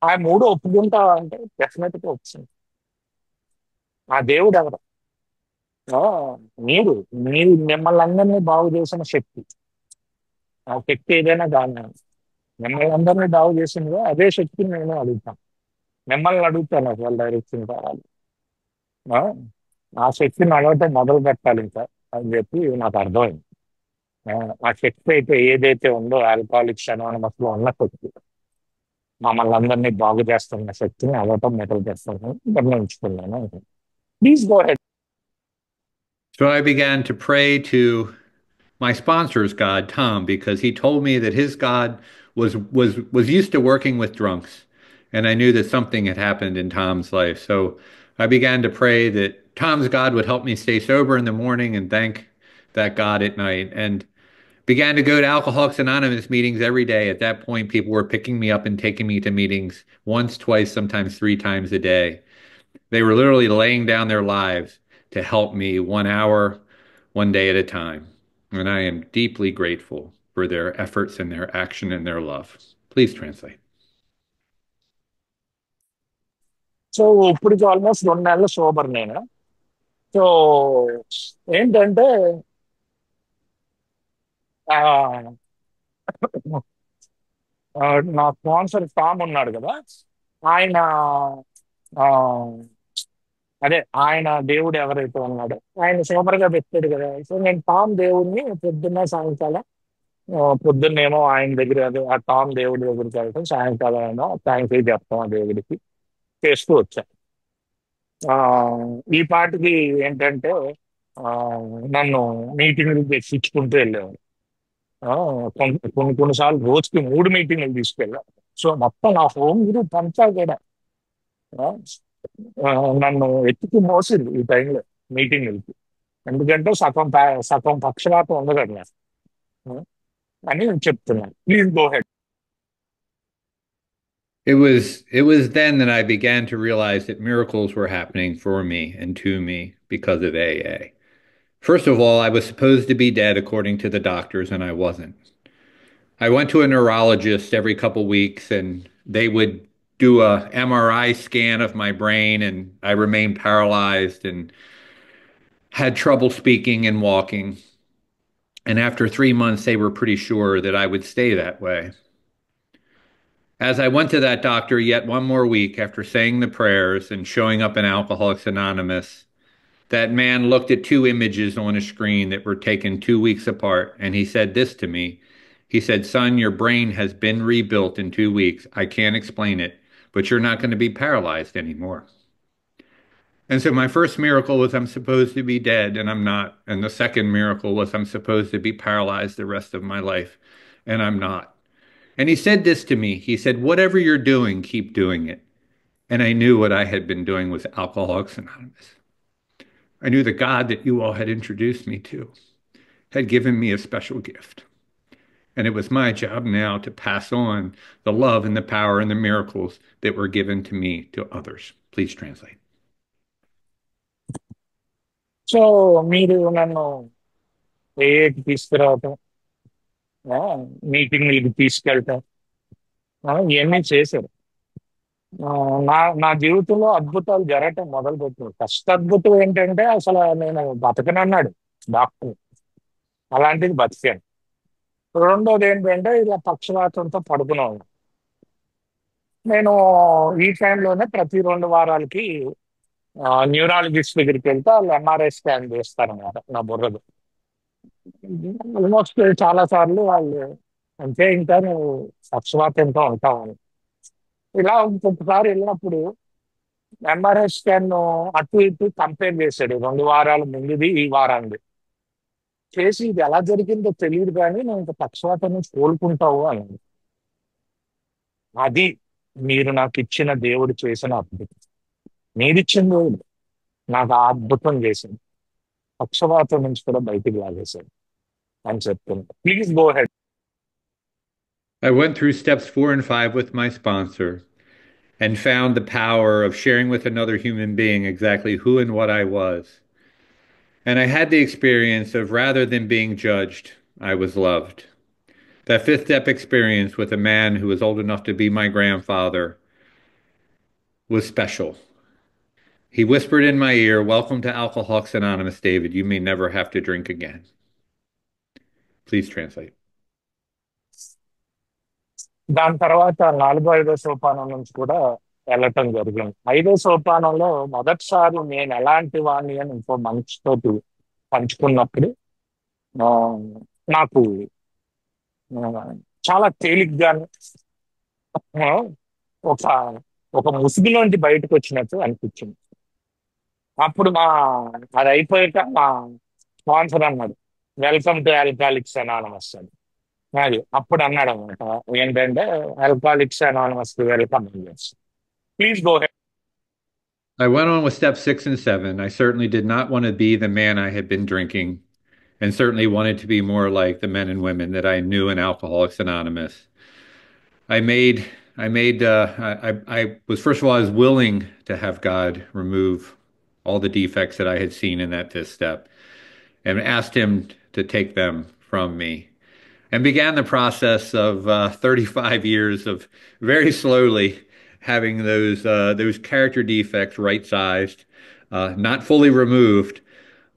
ఆ 3 ఒప్పుకుంటా అంటే డెఫినెట్ గా ఒప్పుకుంది. ఆ దేవుడు ఎవరు? ఆ, మీరు మీరు మిమ్మల్ని అందరినీ బాగు చేసిన శక్తి. ఆ శక్తి ఏదైనా కానీ మిమ్మల్ని అందరినీ బాగు చేసిందో అదే శక్తిని నేను అడుగుతాను. మిమ్మల్ని అడుగుతాను ఒకవేళ డైరెక్షన్ కావాలి. ఆ, ఆ శక్తిని అడగటం మొదలు పెట్టాలి ఇంకా అని చెప్పి నాకు అర్థమైంది. ఆ, ఆ శక్తి అయితే ఏదైతే ఉందో ఆల్కహాలిక్స్ అనానమస్ లో ఉన్న శక్తి, మమ్మల్ని అందరినీ బాగు చేస్తున్న శక్తిని అడగటం మొదలు చేస్తాను గమనించుకున్నాను. Please go ahead. So I began to pray to my sponsor's God, Tom, because he told me that his God was used to working with drunks, and I knew that something had happened in Tom's life. So I began to pray that Tom's God would help me stay sober in the morning and thank that God at night, and began to go to Alcoholics Anonymous meetings every day. At that point, people were picking me up and taking me to meetings once, twice, sometimes 3 times a day. They were literally laying down their lives to help me 1 hour, 1 day at a time. And I am deeply grateful for their efforts and their action and their love. Please translate. So ఇప్పటికి almost 2 నెలలు sober నేను. So ఏంటంటే ఆ, నా sponsor Tom ఉన్నాడు కదా, ఆయన ఆ, అదే ఆయన దేవుడు ఎవరైతే ఉన్నాడో ఆయన సూపర్ గా పెట్టాడు కదా. సో నేను టామ్ దేవుడిని పొద్దున్న సాయంకాలం, పొద్దున్నేమో ఆయన దగ్గర అదే ఆ టామ్ దేవుడి దగ్గరికి వెళ్తాం, సాయంకాలం ఏమో థ్యాంక్ యూ చెప్తాం ఆ దేవుడికి, చేస్తూ వచ్చా. ఆ, ఈ పాటికి ఏంటంటే ఆ, నన్ను మీటింగ్లు తెచ్చుకుంటూ వెళ్ళేవారు. ఆ, కొన్ని కొన్నిసార్లు రోజుకి 3 మీటింగ్లు తీసుకెళ్ళారు. సో మొత్తం నా హోమ్ గ్రూప్ అంతా కూడా ఆ, ఆ, నన్ను ఎత్తుకు మోసింది ఈ టైంలో మీటింగ్లకి. ఎందుకంటే సగం పక్షపాతం ఉండదు కదా అని నేను చెప్తున్నాను. Please go head. It was then that I began to realize that miracles were happening for me and to me because of AA. First of all, I was supposed to be dead according to the doctors, and I wasn't. I went to a neurologist every couple weeks, and they would do a MRI scan of my brain, and I remained paralyzed and had trouble speaking and walking. And after 3 months, they were pretty sure that I would stay that way. As I went to that doctor yet one more week after saying the prayers and showing up in Alcoholics Anonymous, that man looked at two images on a screen that were taken 2 weeks apart, and he said this to me. He said, "Son, your brain has been rebuilt in 2 weeks. I can't explain it, but you're not going to be paralyzed anymore." And so my first miracle was I'm supposed to be dead, and I'm not. And the second miracle was I'm supposed to be paralyzed the rest of my life, and I'm not. And he said this to me. He said, "Whatever you're doing, keep doing it." And I knew what I had been doing was Alcoholics Anonymous. I knew the God that you all had introduced me to had given me a special gift. And it was my job now to pass on the love and the power and the miracles that were given to me to others. Please translate. So మీరు నన్ను ఏకి తీసుకురావటం, మీటింగ్లకి తీసుకెళ్ళటం, ఇవన్నీ చేశారు. ఆ, నా జీవితంలో అద్భుతాలు జరగటం మొదలుపెట్టారు. ఫస్ట్ అద్భుతం ఏంటంటే అసలు నేను బతకనన్నాడు డాక్టర్, అలాంటిది బతికాను. రెండోది ఏంటంటే ఇలా పక్షవాతంతో పడుకున్నాను. నేను ఈ టైంలోనే ప్రతి 2 వారాలకి న్యూరాలజిస్ట్ దగ్గరికి వెళ్తే వాళ్ళు ఎంఆర్ఐ స్కాన్ చేస్తారన్నమాట నా బుర్రది. ఆల్మోస్ట్ చాలా సార్లు వాళ్ళు అంటే ఇంకా నువ్వు పక్షవాతంతో ఉంటావు అని. ఇలా ఇంకొకసారి వెళ్ళినప్పుడు ఎంఆర్ఐ స్కాన్ అటు ఇటు కంపేర్ చేశాడు, 2 వారాల ముందుది ఈ వారానికి చేసి, ఇది ఎలా జరిగిందో తెలియదు కానీ నువ్వు ఇంకా పక్షవాతం నుంచి కోలుకుంటావు అని. అది మీరు నాకు ఇచ్చిన దేవుడు చేసిన అద్భుతం. మీరిచ్చిన దేవుడు నాకు ఆ అద్భుతం చేసింది, పక్షవాతం నుంచి కూడా బయటికి లాగేశాడు అని చెప్తున్నా. Please go ahead. I went through steps 4 and 5 with my sponsor and found the power of sharing with another human being exactly who and what I was. And I had the experience of rather than being judged, I was loved. That fifth step experience with a man who was old enough to be my grandfather was special. He whispered in my ear, "Welcome to Alcoholics Anonymous, David. You may never have to drink again." Please translate. దాని తర్వాత 4వ 5వ సోపానం నుంచి కూడా వెళ్ళటం జరిగింది. 5వ సోపానంలో మొదటిసారి నేను ఎలాంటి వాడిని అని ఇంకో మనిషితోటి పంచుకున్నప్పుడు ఆ, నాకు ఆ, చాలా తేలిగ్గాను ఆ, ఒక ఒక ముసుగులోంచి బయటకు వచ్చినట్టు అనిపించింది. అప్పుడు అది అయిపోయాక మా స్పాన్సర్ అన్నాడు, "వెల్కమ్ టు ఆల్కాలిక్స్ అనానమస్" అని. అది అప్పుడు అన్నాడు అనమాట ఏంటంటే, Alcoholics Anonymous welcome. Please go ahead. I went on with step 6 and 7. I certainly did not want to be the man I had been drinking, and certainly wanted to be more like the men and women that I knew in Alcoholics Anonymous. I made, I was, first of all, I was willing to have God remove all the defects that I had seen in that fifth step and asked Him to take them from me, and began the process of 35 years of very slowly having those character defects right sized, not fully removed,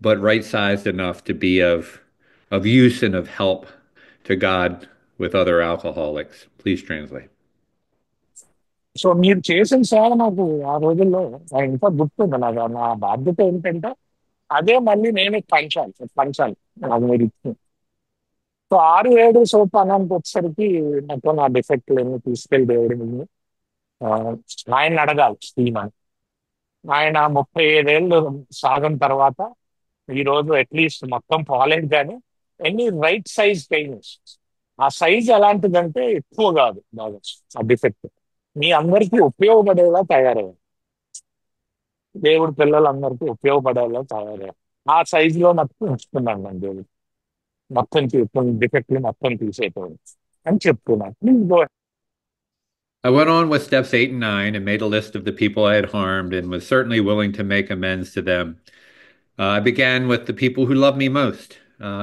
but right sized enough to be of use and of help to God with other alcoholics. Please Please translate. So మీరు చేసిన సేవ నాకు ఆ రోజుల్లో ఇంకా గుర్తుంది. నాకు నా బాధ్యత ఏంటంటే అదే మళ్ళీ నేనే పంచాలి నాకు మీరు ఇచ్చింది. సో 6, 7 సోపానానికి వచ్చేసరికి మొత్తం నా డిఫెక్ట్లన్నీ తీసుకెళ్ళి దేవుడి ముందు ఆ, ఆయన అడగాలి ఈయన. ఆయన 35 ఏళ్ళు సాగం తర్వాత ఈ రోజు అట్లీస్ట్ మొత్తం పోలేదు కానీ ఎన్ని రైట్ సైజ్ పెయిన్స్. ఆ సైజ్ ఎలాంటిదంటే ఎక్కువ కాదు బాగా ఆ డిఫెక్ట్ మీ అందరికీ ఉపయోగపడేలా తయారయ్యారు. దేవుడి పిల్లలందరికీ ఉపయోగపడేలా తయారయ్యారు. ఆ సైజులో నాకు ఉంచుకున్నాను నేను దేవుడు. మొత్తం డిఫెక్ట్లు మొత్తం తీసేయటం అని చెప్తున్నాను. Please go. I went on with steps 8 and 9 and made a list of the people I had harmed and was certainly willing to make amends to them. I began with the people who love me most.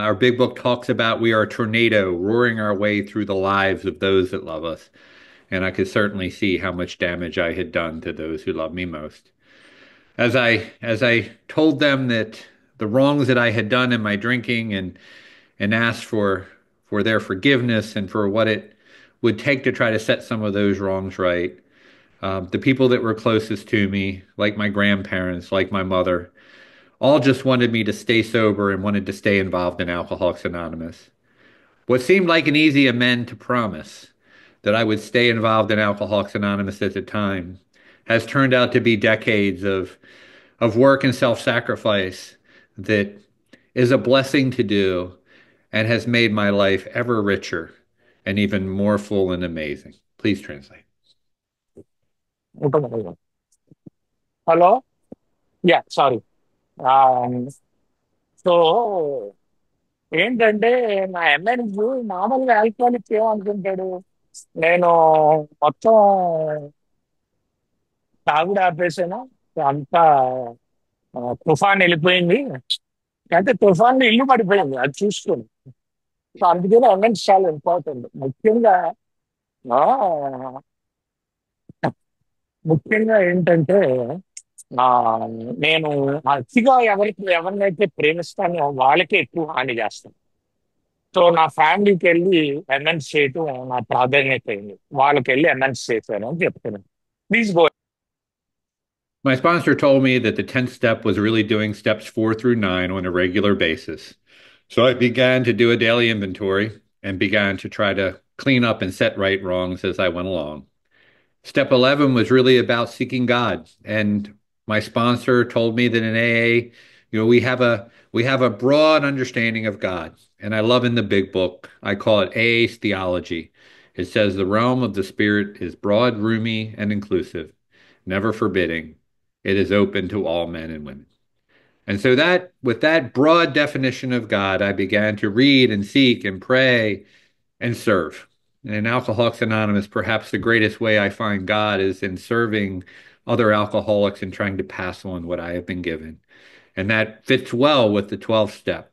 Our big book talks about we are a tornado roaring our way through the lives of those that love us. And I could certainly see how much damage I had done to those who love me most. As I told them that the wrongs that I had done in my drinking and asked for their forgiveness and for what it would take to try to set some of those wrongs right. The people that were closest to me, like my grandparents, like my mother, all just wanted me to stay sober and wanted to stay involved in Alcoholics Anonymous. What seemed like an easy amend to promise that I would stay involved in Alcoholics Anonymous at the time has turned out to be decades of work and self-sacrifice that is a blessing to do and has made my life ever richer and even more full and amazing. Please translate. Hello. Yeah sorry. So ఏంటంటే నా MLA మామూలుగా alcoholic ఏమనుకుంటాడు, నేను మొత్తం తాగుడు ఆపేసాను, అంతా తుఫాన్ వెళ్ళిపోయింది. అయితే తుఫాన్ ఇల్లు పడిపోయింది అది చూసుకొని. సో అందుకని ఎమ్మెల్యే చాలా ఇంపార్టెంట్. ఆ, ముఖ్యంగా ఏంటంటే ఆ, నేను అతిగా ఎవరినైతే ప్రేమిస్తానో వాళ్ళకే ఎక్కువ హాని చేస్తాను. సో నా ఫ్యామిలీకి వెళ్ళి అమెండ్స్ చేయటం నా ప్రాధాన్యత అయింది. వాళ్ళకి వెళ్ళి అమెండ్స్ చేశాను అని చెప్తున్నాను. Please go. My sponsor told me that the 10th step was really doing steps 4 through 9 on a regular basis. So I began to do a daily inventory and began to try to clean up and set right wrongs as I went along. Step 11 was really about seeking God. And my sponsor told me that in AA, we have a broad understanding of God. And I love in the big book, I call it AA's theology. It says the realm of the spirit is broad, roomy, and inclusive, never forbidding. It is open to all men and women. And so that with that broad definition of God, I began to read and seek and pray and serve. And in Alcoholics Anonymous, perhaps the greatest way I find God is in serving other alcoholics and trying to pass on what I have been given. And that fits well with the 12th step.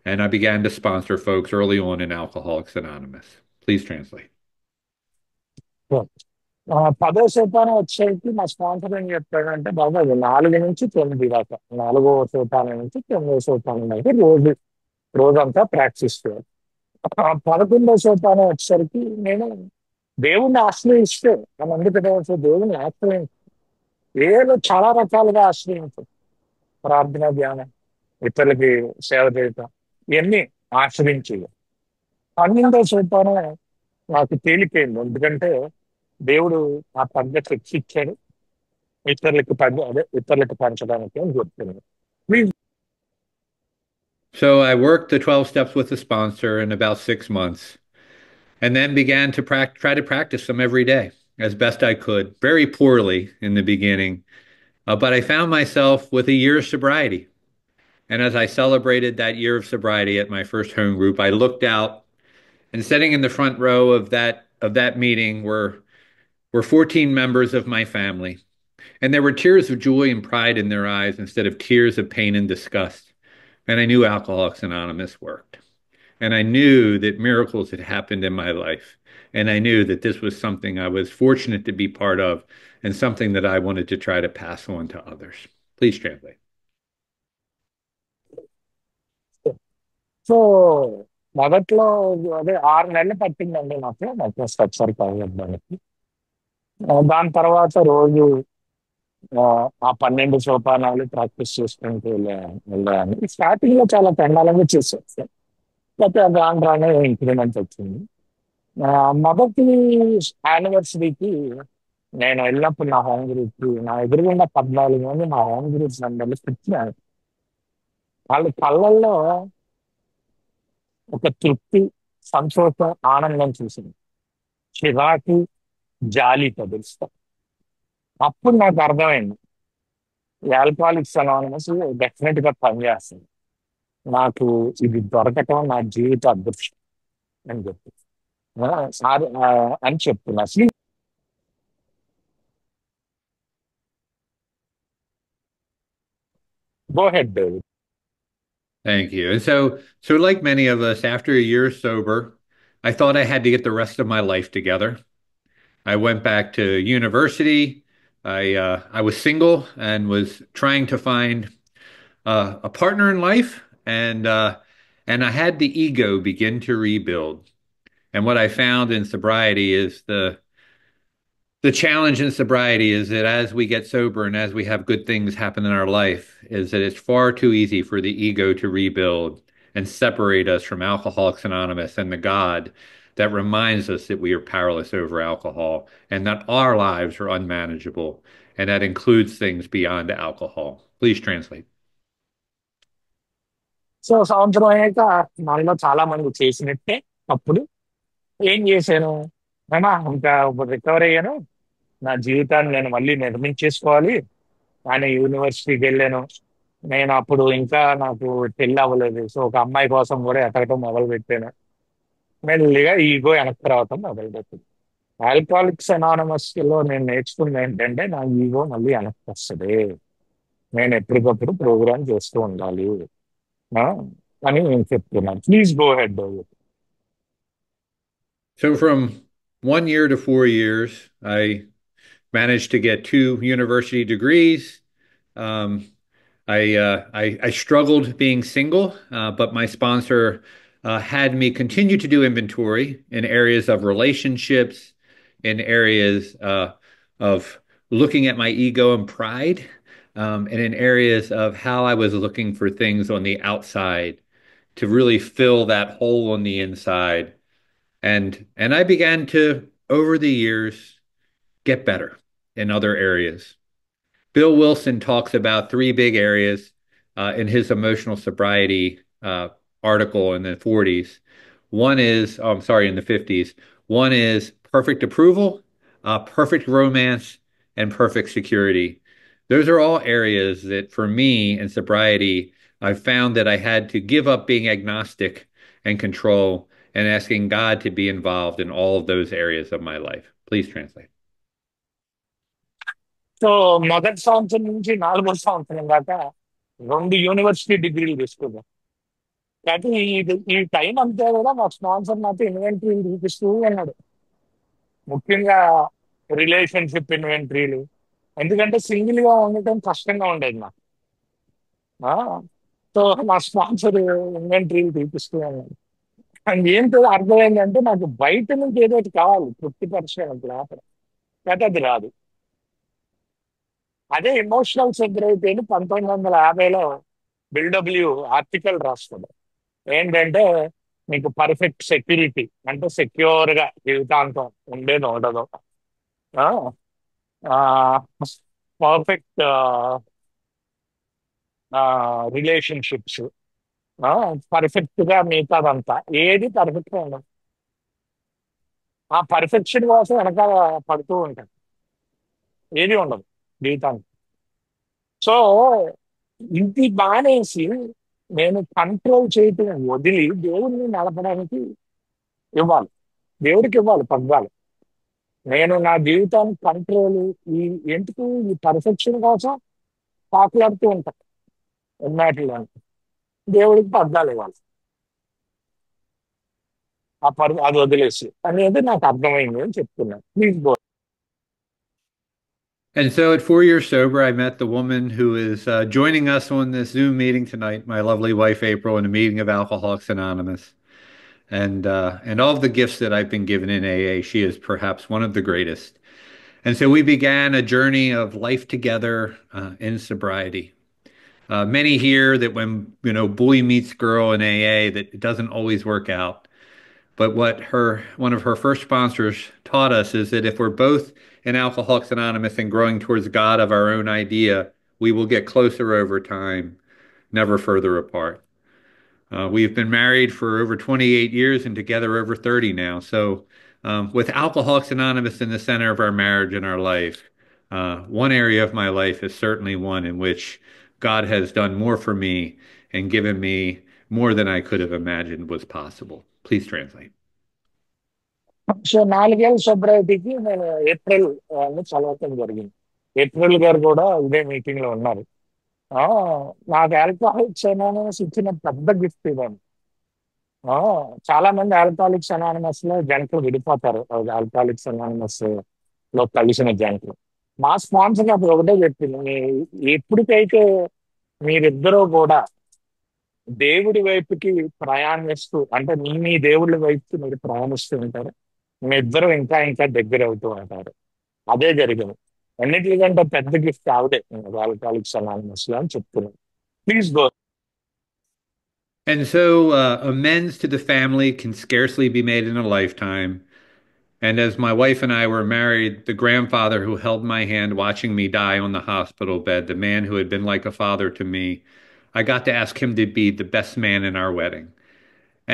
And I began to sponsor folks early on in Alcoholics Anonymous. Please translate. 10వ సోపానం వచ్చేసరికి మా sponsor ఏం చెప్తాడంటే, బాబు అది 4 నుంచి 9 దాకా, 4వ సోపానం నుంచి 9వ సోపానం దాకా రోజంతా ప్రాక్టీస్ చేయాలి. 11వ సోపానం వచ్చేసరికి నేను దేవుణ్ణి ఆశ్రయిస్తే మన అందుకు దేవుణ్ణి ఆశ్రయించు, ఏదో చాలా రకాలుగా ఆశ్రయించు. ప్రార్థన, ధ్యానం, ఇతరులకి సేవ చేయటం, ఇవన్నీ ఆశ్రయించి. 12వ సోపానం నాకు తేలిపోయింది, ఎందుకంటే దేవుడు ఆ పద్ధతి ఇచ్చాడు ఇతరులకు పంచడానికి అని చెప్తున్నాడు. Please. So I worked the 12 steps with the sponsor in about 6 months and then began to try to practice them every day as best I could, very poorly in the beginning. But I found myself with a year of sobriety. And as I celebrated that year of sobriety at my first home group, I looked out and sitting in the front row of that meeting were 14 members of my family. And there were tears of joy and pride in their eyes instead of tears of pain and disgust. And I knew Alcoholics Anonymous worked. And I knew that miracles had happened in my life. And I knew that this was something I was fortunate to be part of and something that I wanted to try to pass on to others. Please translate. So మొదట్లో అదే 6 నెలలు పట్టిందండి నాకు structure అవ్వడానికి. దాని తర్వాత రోజు ఆ ఆ 12 సోపానాలు ప్రాక్టీస్ చేసుకుంటూ వెళ్ళాను. స్టార్టింగ్ లో చాలా పెండాలంగా చేసేది. అయితే రాను రానే ఇంక్రిమెంట్ వచ్చింది. ఆ, మొదటి యానివర్సరీకి నేను వెళ్ళినప్పుడు నా హోమ్ గ్రూప్ కి నా ఎదురుగుండా 14 మంది నా హోమ్ గ్రూప్ మెంబర్లు కూర్చున్నారు. వాళ్ళ కళ్ళల్లో ఒక తృప్తి, సంతోషం, ఆనందం చూసింది. చిరాకు, జాలి తెలుస్తాం. అప్పుడు నాకు అర్థమైంది ఈ ఆల్కహాలిక్స్ అనానిమస్ డెఫినెట్ గా పనిచేస్తుంది. నాకు ఇది దొరకటం నా జీవిత అదృష్టం అని చెప్పి సార్ అని చెప్తున్నా. Go head. Thank you. And so like many of us, after a year sober, I thought I had to get the rest of my life together. I went back to university. I was single and was trying to find a partner in life, and I had the ego begin to rebuild. And what I found in sobriety is the challenge in sobriety is that as we get sober and as we have good things happen in our life, is that it's far too easy for the ego to rebuild and separate us from Alcoholics Anonymous and the God that reminds us that we are powerless over alcohol and that our lives are unmanageable. And that includes things beyond alcohol. Please translate. So సంవత్సరం అయ్యాక మనలో చాలా మంది చేసినట్టే అప్పుడు ఏం చేశాను, ఏమా ఇంకా రికవర్ అయ్యాను, నా జీవితాన్ని నేను మళ్ళీ నిర్మించేసుకోవాలి అని యూనివర్సిటీకి వెళ్ళాను. నేను అప్పుడు ఇంకా నాకు పెళ్ళి అవ్వలేదు. సో ఒక అమ్మాయి కోసం కూడా ఎతకటం మొదలు పెట్టాను. మెల్లిగా ఈగో వెనక్కి రావటం మొదలు పెట్టింది. ఆల్కహాలిక్స్ అనానమస్ లో నేను నేర్చుకుంది ఏంటంటే నా ఈగో మళ్ళీ వెనక్కి వస్తుంది. నేను ఎప్పటికప్పుడు ప్రోగ్రామ్ చేస్తూ ఉండాలి ఆ, అని నేను చెప్తున్నాను. Please go ahead. So from 1 year to 4 years, I managed to get two university degrees. Um, I struggled being single, but my sponsor had me continue to do inventory in areas of relationships, in areas of looking at my ego and pride, and in areas of how I was looking for things on the outside to really fill that hole on the inside. And I began to, over the years, get better in other areas. Bill Wilson talks about three big areas in his emotional sobriety article in the 40s. One is, oh, I'm sorry, in the 50s. One is perfect approval, perfect romance, and perfect security. Those are all areas that, for me in sobriety, I found that I had to give up being agnostic and control and asking God to be involved in all of those areas of my life. Please translate. So మొదటి సంవత్సరం నుంచి 4వ సంవత్సరం దాకా 2 university డిగ్రీలు తీసుకున్నాం. అయితే ఈ టైం అంతా కూడా మా స్పాన్సర్ నాతో ఇన్వెంటరీలు చూపిస్తూ ఉన్నాడు. ముఖ్యంగా రిలేషన్షిప్ ఇన్వెంటరీలు. ఎందుకంటే సింగిల్ గా ఉండటం కష్టంగా ఉండేది నాకు. ఆ, సో మా స్పాన్సర్ ఇన్వెంటరీలు చూపిస్తూ ఉన్నాడు. అది ఏంటో అర్థమైందంటే నాకు బయట నుంచి ఏదో ఒకటి కావాలి తృప్తిపరచడానికి లోపల. అయితే అది రాదు. అదే ఎమోషనల్ సెక్యూరిటీ 1950లో బిల్డబ్ల్యూ ఆర్టికల్ రాస్తుంది. ఏంటంటే మీకు పర్ఫెక్ట్ సెక్యూరిటీ అంటే సెక్యూర్ గా జీవితాంతం ఉండేది ఉండదు. పర్ఫెక్ట్ రిలేషన్షిప్స్, పర్ఫెక్ట్ గా మిగతాదంతా ఏది పర్ఫెక్ట్ గా ఉండదు. ఆ పర్ఫెక్షన్ కోసం వెనకాల పడుతూ ఉంటాం. ఏది ఉండదు జీవితానికి. సో ఇది మానేసి నేను కంట్రోల్ చేయటం వదిలి దేవుడిని నడపడానికి ఇవ్వాలి. దేవుడికి ఇవ్వాలి పగ్గాలు. నేను నా జీవితాన్ని కంట్రోల్ ఈ ఎందుకు ఈ పర్ఫెక్షన్ కోసం పాకులాడుతూ ఉంటాను ఎన్నాటిలో. దేవుడికి పగ్గాలు ఇవ్వాలి. అది వదిలేసి అనేది నాకు అర్థమైంది అని చెప్తున్నాను. Please go. And so at 4 years sober, I met the woman who is joining us on this Zoom meeting tonight, my lovely wife, April, in a meeting of Alcoholics Anonymous. and all of the gifts that I've been given in AA, she is perhaps one of the greatest. And so we began a journey of life together in sobriety. Many hear that when boy meets girl in AA, that it doesn't always work out. But what one of her first sponsors taught us is that if we're both in Alcoholics Anonymous and growing towards God of our own idea, we will get closer over time, never further apart. We've been married for over 28 years and together over 30 now. So, with Alcoholics Anonymous in the center of our marriage and our life, one area of my life is certainly one in which God has done more for me and given me more than I could have imagined was possible. Please translate. So 4 ఏళ్ళ సొబ్రైటీకి నేను April అని చదవటం జరిగింది. April గారు కూడా ఇదే meeting లో ఉన్నారు. ఆ, నాకు ఆల్కహాలిక్స్ అనానమస్ ఇచ్చిన పెద్ద గిఫ్ట్ ఇవ్వండి. ఆ, చాలా మంది ఆల్కహాలిక్స్ అనానమస్ లో జంటలు విడిపోతారు. ఆల్కహాలిక్స్ అనానమస్ లో కలిసిన జంటలు. మా స్పాన్సర్ నాకు ఒకటే చెప్పింది, ఎప్పటికైతే మీరిద్దరూ కూడా దేవుడి వైపుకి ప్రయాణిస్తూ, అంటే మీ దేవుడి వైపుకి మీరు ప్రయాణిస్తూ ఉంటారు, మీ ఇద్దరు ఇంకా ఇంకా దగ్గర అవుతూ ఉంటారు. అదే జరిగింది. అన్నిటికంటే పెద్ద గిఫ్ట్ ఆవిడే ఆల్కహాలిక్స్ అనానమస్ లో అని చెప్తున్నాను. Please go. And so, amends to the family can scarcely be made in a lifetime. And as my wife and I were married, the grandfather who held my hand watching me die on the hospital bed, the man who had been like a father to me, I got to ask him to be the best man in our wedding.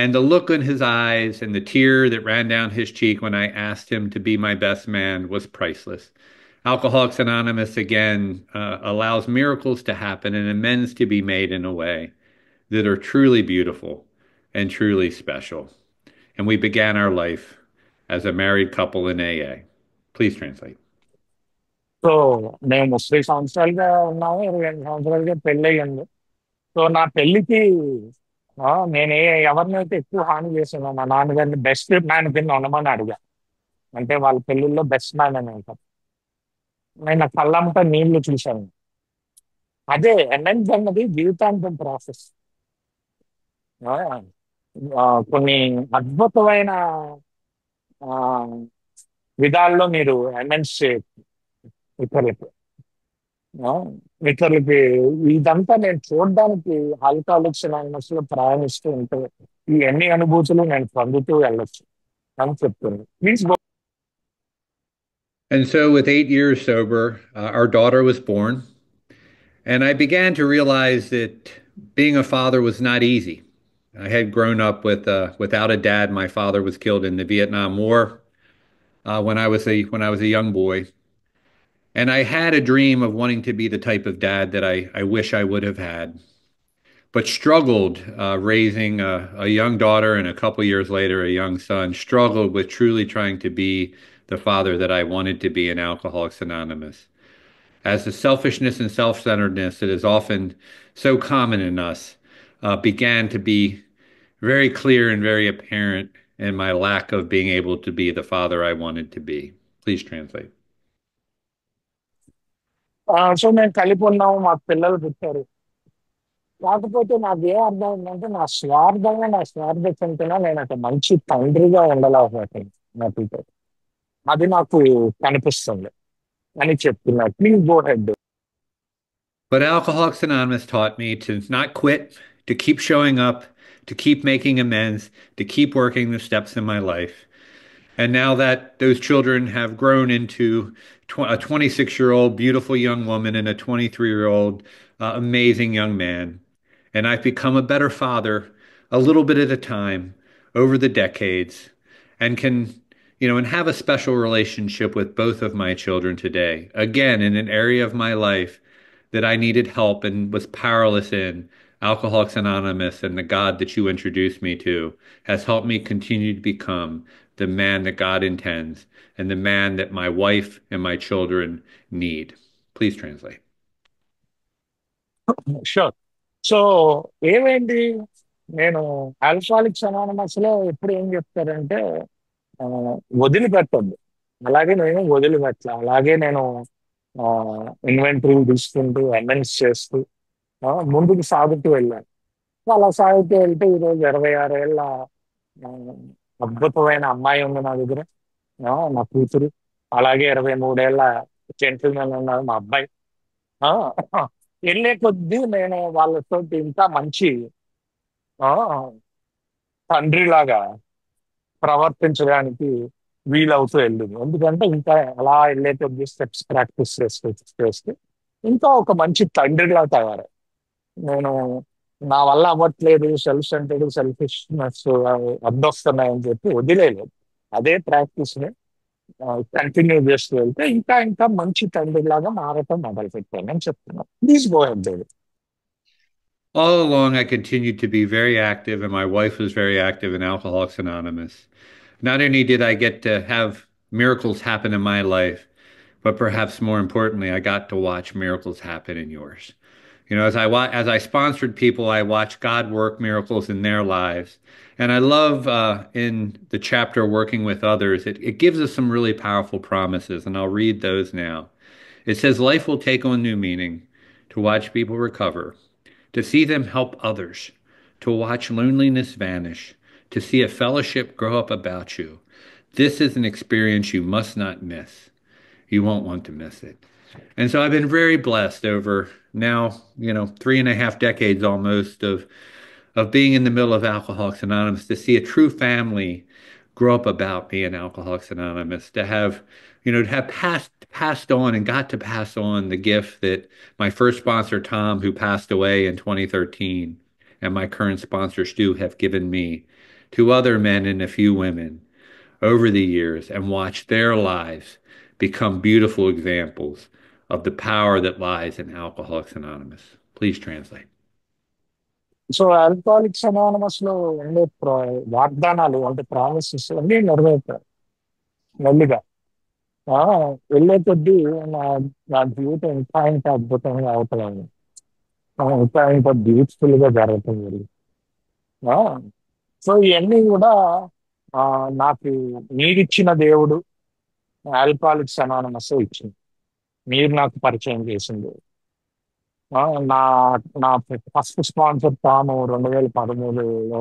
And the look in his eyes and the tear that ran down his cheek when I asked him to be my best man was priceless. Alcoholics Anonymous again allows miracles to happen and amends to be made in a way that are truly beautiful and truly special. And we began our life as a married couple in AA. Please translate. So మేము 30 సంవత్సరాలుగా ఉన్నాము, 28 సంవత్సరాలుగా పెళ్ళి అయ్యింది. So నా పెళ్లికి నేను ఎవరినైతే ఎక్కువ హాని చేసానో మా నాన్నగారిని బెస్ట్ మ్యాన్ కింద ఉండమని అడిగా. అంటే వాళ్ళ పెళ్లిల్లో బెస్ట్ మ్యాన్ అని అంటారు. నేను కళ్ళంతా నీళ్లు చూశాను. అదే ఎన్ఎన్స్ అన్నది జీవితాంతం ప్రాసెస్. కొన్ని అద్భుతమైన ఆ, విధాల్లో మీరు ఎన్ఎన్స్ చేయొచ్చు ఇతరులకి. ఆ, ఇతరులకి ఇదంతా నేను చూడడానికి ఆల్కహాలిక్స్ అనానిమస్ లో ప్రయాణిస్తూ ఉంటే ఈ అన్ని అనుభూతులు నేను పొందుతూ వెళ్ళొచ్చు అని చెప్తుంది. Please go. And so, with 8 years sober, our daughter was born. And I began to realize that being a father was not easy. I had grown up without a dad. My father was killed in the Vietnam War when I was a young boy. And I had a dream of wanting to be the type of dad that I wish I would have had, but struggled raising a young daughter and a couple years later a young son, struggled with truly trying to be the father that I wanted to be in Alcoholics Anonymous. As the selfishness and self-centeredness that is often so common in us began to be very clear and very apparent in my lack of being able to be the father I wanted to be. Please translate. So మేము కలిపి ఉన్నాము, మాకు పిల్లలు పుట్టారు. కాకపోతే నాకు ఏం అర్థమైందంటే నా స్వార్థ చింతన నేను ఒక మంచి తండ్రిగా ఉండలేకపోతున్నాను నా పిల్లలు. అది నాకు కనిపిస్తుంది అని చెప్తున్నా. Please go ahead. But Alcoholics Anonymous taught me to not quit, to keep showing up, to keep making amends, to keep working the steps in my life. And now that those children have grown into a 26-year-old beautiful young woman and a 23-year-old amazing young man, and I've become a better father a little bit at a time over the decades, and can, and have a special relationship with both of my children today. Again, in an area of my life that I needed help and was powerless in, Alcoholics Anonymous and the God that you introduced me to has helped me continue to become the man that God intends and the man that my wife and my children need. Please translate. Sure. So ఏమైంది, నేను alcoholics anonymous లో ఎప్పుడు ఏం చెప్తారంటే ఆ, వదిలిపెట్టద్దు. అలాగే నేను వదిలిపెట్ల, అలాగే నేను ఇన్వెంటరీ తీసుకుంటూ అమెండ్స్ చేస్తూ ముందుకు సాగుతూ వెళ్ళాను. అలా సాగుతూ వెళ్తే ఈరోజు 26 ఏళ్ళ ఆ, అద్భుతమైన అమ్మాయి ఉంది నా దగ్గర. నా కూతురు. అలాగే 23 ఏళ్ల జెంటిల్మెన్ ఉన్నారు మా అబ్బాయి. ఆ, వెళ్ళే కొద్దీ నేను వాళ్ళతో ఇంకా మంచి ఆ, తండ్రిలాగా ప్రవర్తించడానికి వీలవుతూ వెళ్ళింది. ఎందుకంటే ఇంకా అలా వెళ్ళే కొద్ది స్టెప్స్ ప్రాక్టీస్ చేస్తూ చేస్తూ ఇంకా ఒక మంచి తండ్రిలా తయారు. నేను నా వల్ల అవ్వట్లేదు, సెల్ఫ్ సెంటర్డ్ సెల్ఫిష్నెస్ అడ్డొస్తున్నాయని చెప్పి వదిలేదు. అదే ప్రాక్టీస్ ని కంటిన్యూ చేస్తూ వెళ్తే ఇంకా ఇంకా మంచి తండ్రిలాగా మారటం మొదలు పెట్టాను అని చెప్తున్నాను. Please go head. All along, I continued to be very active, and my wife was very active in Alcoholics Anonymous. Not only did I get to have miracles happen in my life, but perhaps more importantly, I got to watch miracles happen in yours. As I sponsored people, I watched God work miracles in their lives, and I love in the chapter working with others. It gives us some really powerful promises, and I'll read those now. It says, "Life will take on new meaning to watch people recover, to see them help others, to watch loneliness vanish, to see a fellowship grow up about you. This is an experience you must not miss. You won't want to miss it." And so I've been very blessed over now, 3.5 decades almost of being in the middle of Alcoholics Anonymous to see a true family grow up about me in Alcoholics Anonymous, to have passed on and got to pass on the gift that my first sponsor, Tom, who passed away in 2013, and my current sponsor, Stu, have given me to other men and a few women over the years and watch their lives become beautiful examples of the power that lies in Alcoholics Anonymous. Please translate. So alcoholics anonymous లో ఉండే వాగ్దానాలు అంటే promises అన్ని నెరవేరుతాయి మెల్లిగా. ఆ, వెళ్ళే కొద్దీ నా నా జీవితం ఇంకా ఇంకా అద్భుతంగా అవుతుంది. ఇంకా ఇంకా బ్యూటిఫుల్ గా జరుగుతుంది. ఆ, సో ఇవన్నీ కూడా ఆ, నాకు మీరిచ్చిన దేవుడు ఆల్కహాలిక్స్ అనానమస్ ఇచ్చింది. మీరు నాకు పరిచయం చేసింది. ఆ, నా నా ఫస్ట్ స్పాన్సర్ తాను 2013లో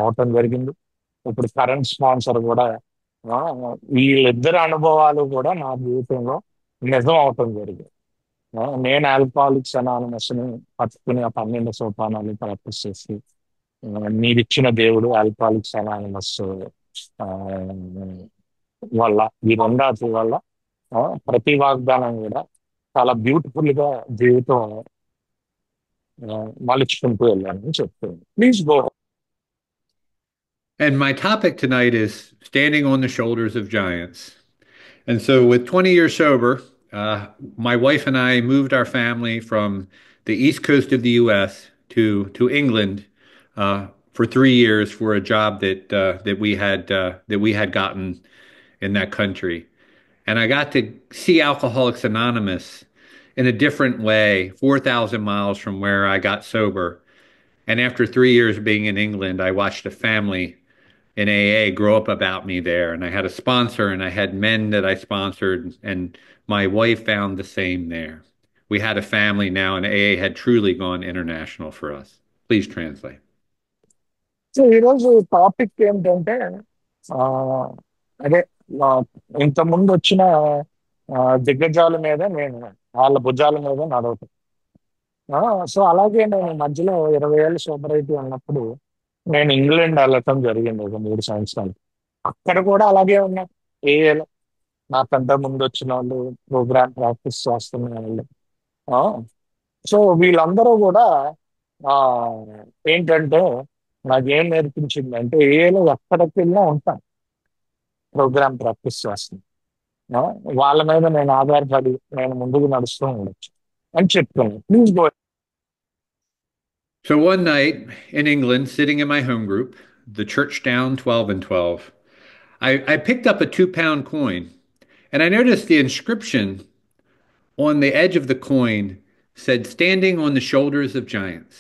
అవటం జరిగింది. ఇప్పుడు కరెంట్ స్పాన్సర్ కూడా ఆ, వీళ్ళిద్దరి అనుభవాలు కూడా నా జీవితంలో నిజం అవటం జరిగింది. నేను ఆల్కహాలిక్స్ అనానమస్ ని పట్టుకుని ఆ 12 సోపానాలు ప్రాక్టీస్ చేసి మీరిచ్చిన దేవుడు ఆల్కహాలిక్స్ అనానమస్ ఆ, వల్ల ఈ రెండాటి వల్ల ప్రతి వాగ్దానం కూడా చాలా బ్యూటిఫుల్ గా జీవితం మలుచుకుంటూ వెళ్ళానని చెప్తుంది. Please go. And my topic tonight is standing on the shoulders of giants. And so, with 20 years sober, my wife and I moved our family from the east coast of the U.S. to England for 3 years for a job that we had gotten in that country. And I got to see Alcoholics Anonymous in a different way, 4,000 miles from where I got sober. And after 3 years being in England, I watched a family in AA grow up about me there. And I had a sponsor and I had men that I sponsored, and my wife found the same there. We had a family now, and AA had truly gone international for us. Please translate. So ఈరోజు topic ఏంటంటే ఆ, అదే ఆ, ఇంత ముందు వచ్చిన దిగ్గజాల మీద నేను వాళ్ళ భుజాల మీద నడవటం. ఆ, సో అలాగే నేను మధ్యలో 20 ఏళ్ళు సోబరైటీ ఉన్నప్పుడు నేను ఇంగ్లాండ్ వెళ్ళటం జరిగింది ఒక 3 సంవత్సరాలు. అక్కడ కూడా అలాగే ఉన్నా. ఏఏలో నాకంటే ముందు వచ్చిన వాళ్ళు, ప్రోగ్రామ్ ప్రాక్టీస్ చేస్తున్న వాళ్ళు. ఆ, సో వీళ్ళందరూ కూడా ఆ ఏంటంటే నాకేం నేర్పించింది అంటే ఏఏలో ఎక్కడికి వెళ్ళినా ఉంటాను, ప్రోగ్రామ్ ప్రాక్టీస్ చేస్తాను. ఆ, వాళ్ళ మీద నేను ఆధారపడి నేను ముందుకు నడుస్తూ ఉండొచ్చు అని చెప్తున్నాను. Please go. So one night in England, sitting in my home group, the Church Down 12 and 12, I picked up a 2 pound coin, and I noticed the inscription on the edge of the coin said, "Standing on the shoulders of giants."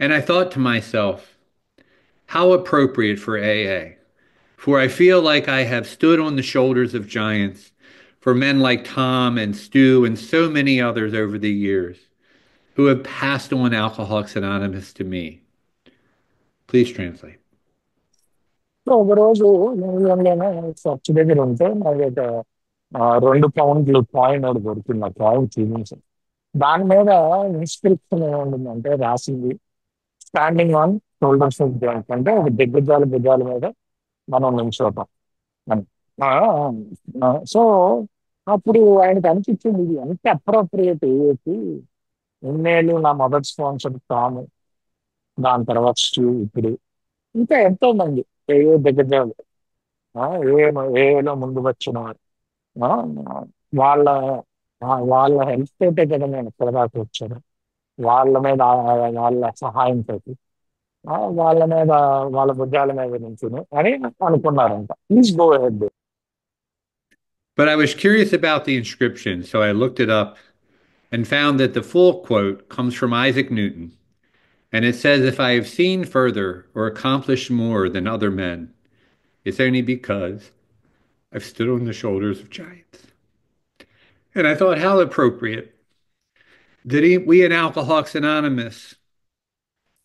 And I thought to myself, how appropriate for AA. For I feel like I have stood on the shoulders of giants for men like Tom and Stu and so many others over the years who have passed on Alcoholics Anonymous to me. Please translate. So ఒకరోజు మ్యూజియంలోనే church దగ్గర ఉంటే నాకు ఒక 2 పౌండ్లు coin ఒకటి దొరికింది. ఆ coin చూపించి దాని మీద ఇన్స్క్రిప్షన్ ఏముంటుందంటే రాసింది, standing on shoulders of joints, అంటే ఒక దిగ్గజాల భుజాల మీద మనం నిల్చోటం అని. ఆ, సో అప్పుడు ఆయనకు అనిపించింది ఇది ఎంత అప్రోప్రియేట్ ఏకి. ఇన్నేళ్ళు నా మొదటి స్పాన్సర్ టామ్, దాని తర్వాత స్టూ, ఇప్పుడు ఇంకా ఎంతో మంది ఏ దిగ్గజాలు, ఆ, ఏ ఏలో ముందు వచ్చిన వారు, ఆ, వాళ్ళ వాళ్ళ హెల్ప్ తోటే కదా నేను ఇక్కడ దాకా వచ్చాను. వాళ్ళ మీద వాళ్ళ సహాయంతో, వాళ్ళ మీద, వాళ్ళ భుజాల మీద నుంచుని అని అనుకున్నారంట. Please go ahead. But I was curious about the inscription, so I looked it up and found that the full quote comes from Isaac Newton. And it says, "If I have seen further or accomplished more than other men, it's only because I've stood on the shoulders of giants." And I thought, how appropriate that we in Alcoholics Anonymous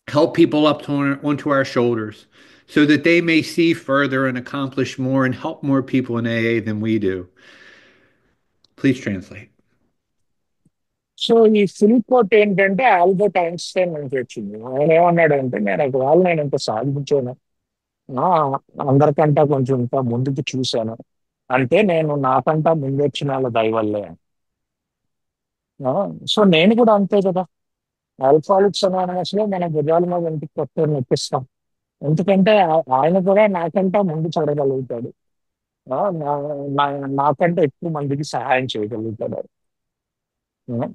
help people up onto our shoulders so that they may see further and accomplish more and help more people in AA than we do. Please translate. So ఈ full coat ఏంటంటే Albert Einstein నుంచి వచ్చింది. ఆయన ఏమన్నాడంటే, నేను ఒకవేళ నేను ఇంత సాధించాను, ఆ, అందరికంటే కొంచెం ఇంకా ముందుకు చూశాను అంటే నేను నాకంటా ముందు వచ్చిన వాళ్ళ దయ వల్లే అని. ఆ, సో నేను కూడా అంతే కదా. ఆల్కహాలిక్స్ అనానమస్ లో మన భుజాల మీద ఇంటికి కొత్త నొప్పిస్తాం, ఎందుకంటే ఆయన కూడా నాకంటా ముందు చూడగలుగుతాడు. నాకంటే ఎక్కువ మందికి సహాయం చేయగలుగుతాడు. ఆ,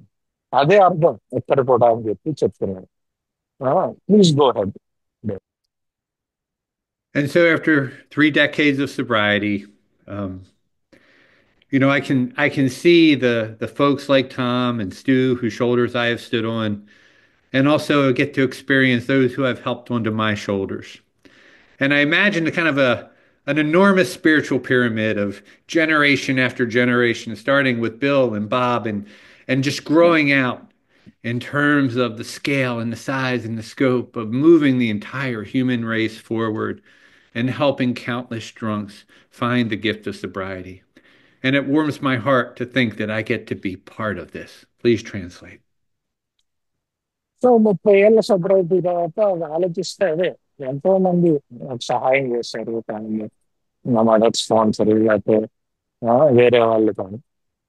అదే అర్థం ఎక్కడ కూడా అని చెప్పి చెప్తున్నాడు. Please go head. And so after 3 decades of sobriety, um, I can see the folks like Tom and Stu whose shoulders I have stood on, and also get to experience those who have helped onto my shoulders. And I imagine a kind of an enormous spiritual pyramid of generation after generation, starting with Bill and Bob, and just growing out in terms of the scale and the size and the scope of moving the entire human race forward and helping countless drunks find the gift of sobriety. And it warms my heart to think that I get to be part of this. Please translate. So 30 ఏళ్ళ sobriety తర్వాత ఆలోచిస్తే అదే, ఎంతో మంది నాకు సహాయం చేశారు, కానీ నా మదర్ స్పాన్సర్ లేకపోతే వేరే వాళ్ళు కానీ.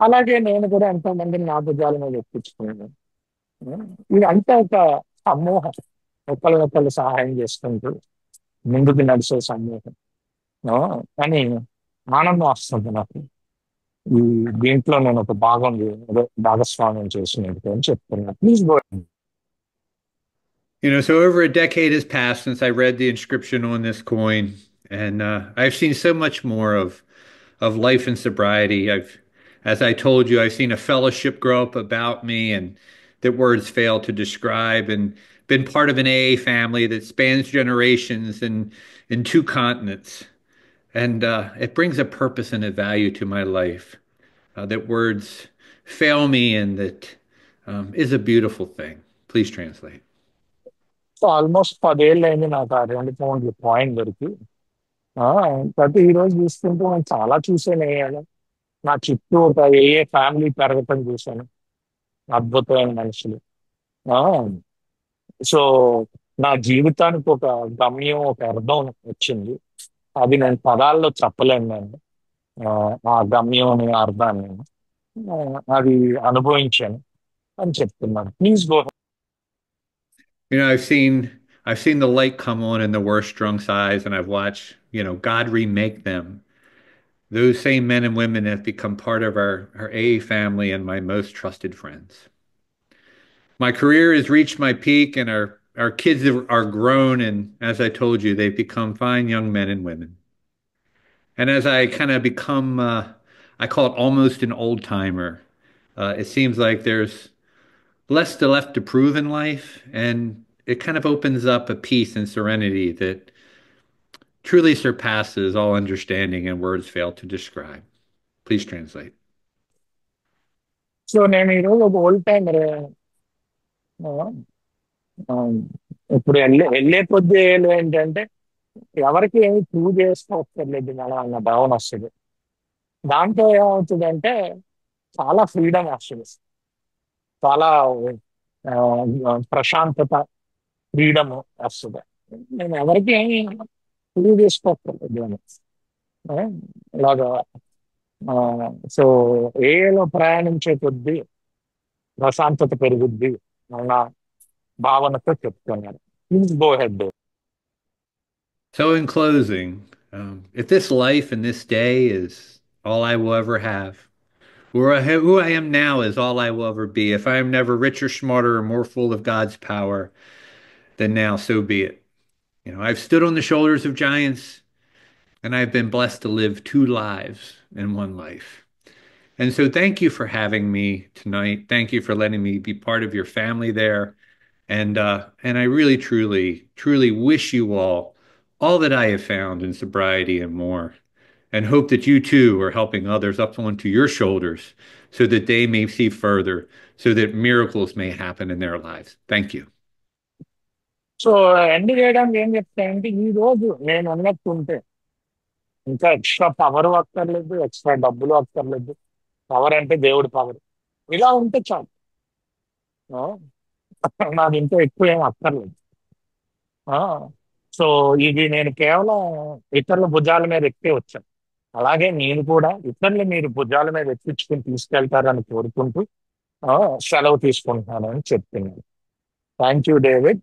అలాగే నేను కూడా ఎంతో మందిని నా భుజాల మీద ఎక్కించుకున్నాను. ఇది అంతా ఒక సమూహం, ఒకరినొకరు సహాయం చేసుకుంటూ ముందుకు నడిచే సమూహం. ఆ, అని ఆనందం వస్తుంది నాకు. ఈ దీంట్లో నేను ఒక భాగం, అదే భాగస్వామ్యం చేసినట్టు అని చెప్తున్నాను. Please go. So over a decade has passed since I read the inscription on this coin, and I've seen so much more of life and sobriety. As I told you, I've seen a fellowship grow up about me, and that words fail to describe, and been part of an AA family that spans generations and in 2 continents. And it brings a purpose and a value to my life that words fail me, and that is a beautiful thing. Please translate. So almost 10 ఏళ్ళు అయింది నాకు ఆ 2 పౌండ్లు coin దొరికి. ఆ, ప్రతి ఈ రోజు చూసుకుంటూ నేను చాలా చూసాను అయ్యాను. నా చుట్టూ ఒక ఏ ఫ్యామిలీ పెరగటం చూశాను, అద్భుతమైన మనుషులు. ఆ, సో నా జీవితానికి ఒక గమ్యం, ఒక అర్థం వచ్చింది. అది నేను పదాల్లో చెప్పలేను నేను. ఆ, ఆ గమ్యం, ఆ అర్థాన్ని అది అనుభవించాను అని చెప్తున్నాను. Please go. I've seen the light come on in the worst drunk's eyes, and I've watched, God remake them. Those same men and women have become part of our AA family and my most trusted friends. My career has reached my peak, and our kids are grown, and as I told you, they've become fine young men and women. And as I kind of become, I call it almost an old timer, it seems like there's less to left to prove in life, and it kind of opens up a peace and serenity that truly surpasses all understanding and words fail to describe. Please translate. So నేను ఈరోజు ఒక old timer. ఇప్పుడు వెళ్ళే వెళ్ళే కొద్ది ఏళ్ళు ఏంటంటే ఎవరికి ఏమి ప్రూవ్ చేసుకోవట్లేదు మనం అన్న భావన వస్తుంది. దాంతో ఏమవుతుందంటే చాలా ఫ్రీడమ్ వస్తుంది, చాలా ప్రశాంతత, ఫ్రీడమ్ వస్తుంది. నేను ఎవరికి ఏమి ప్రూవ్ చేసుకోవట్లేదు అని. ఆ, ఇలాగా సో ఏలో ప్రయాణించే కొద్దీ ప్రశాంతత పెరుగుద్ది అన్న భావనతో చెప్తున్నారు. Please go ahead. So, in closing, if this life and this day is all I will ever have, who I am now is all I will ever be. If I am never richer, smarter, or more full of God's power than now, so be it. I've stood on the shoulders of giants, and I've been blessed to live two lives in one life. And so, thank you for having me tonight. Thank you for letting me be part of your family there. And I really, truly, truly wish you all that I have found in sobriety and more, and hope that you too are helping others up onto your shoulders so that they may see further, so that miracles may happen in their lives. Thank you. So end చేయడానికి ఏం చెప్తాయంటే, ఈ రోజు నేను ఉన్నట్టుంటే ఇంకా extra power అక్కర్లేదు, extra డబ్బులు అక్కర్లేదు. Power అంటే దేవుడి పవర్. ఇలా ఉంటే చాలు. ఆ, నాకు ఇంకా ఎక్కువ ఏం అక్కర్లేదు. ఆ, సో ఇది నేను కేవలం ఇతరుల భుజాల మీద ఎక్కే వచ్చాను. అలాగే నేను కూడా ఇతరులు మీరు భుజాల మీద ఎక్కించుకుని తీసుకెళ్తారని కోరుకుంటూ సెలవు తీసుకుంటున్నాను అని చెప్తున్నాను. Thank you, David.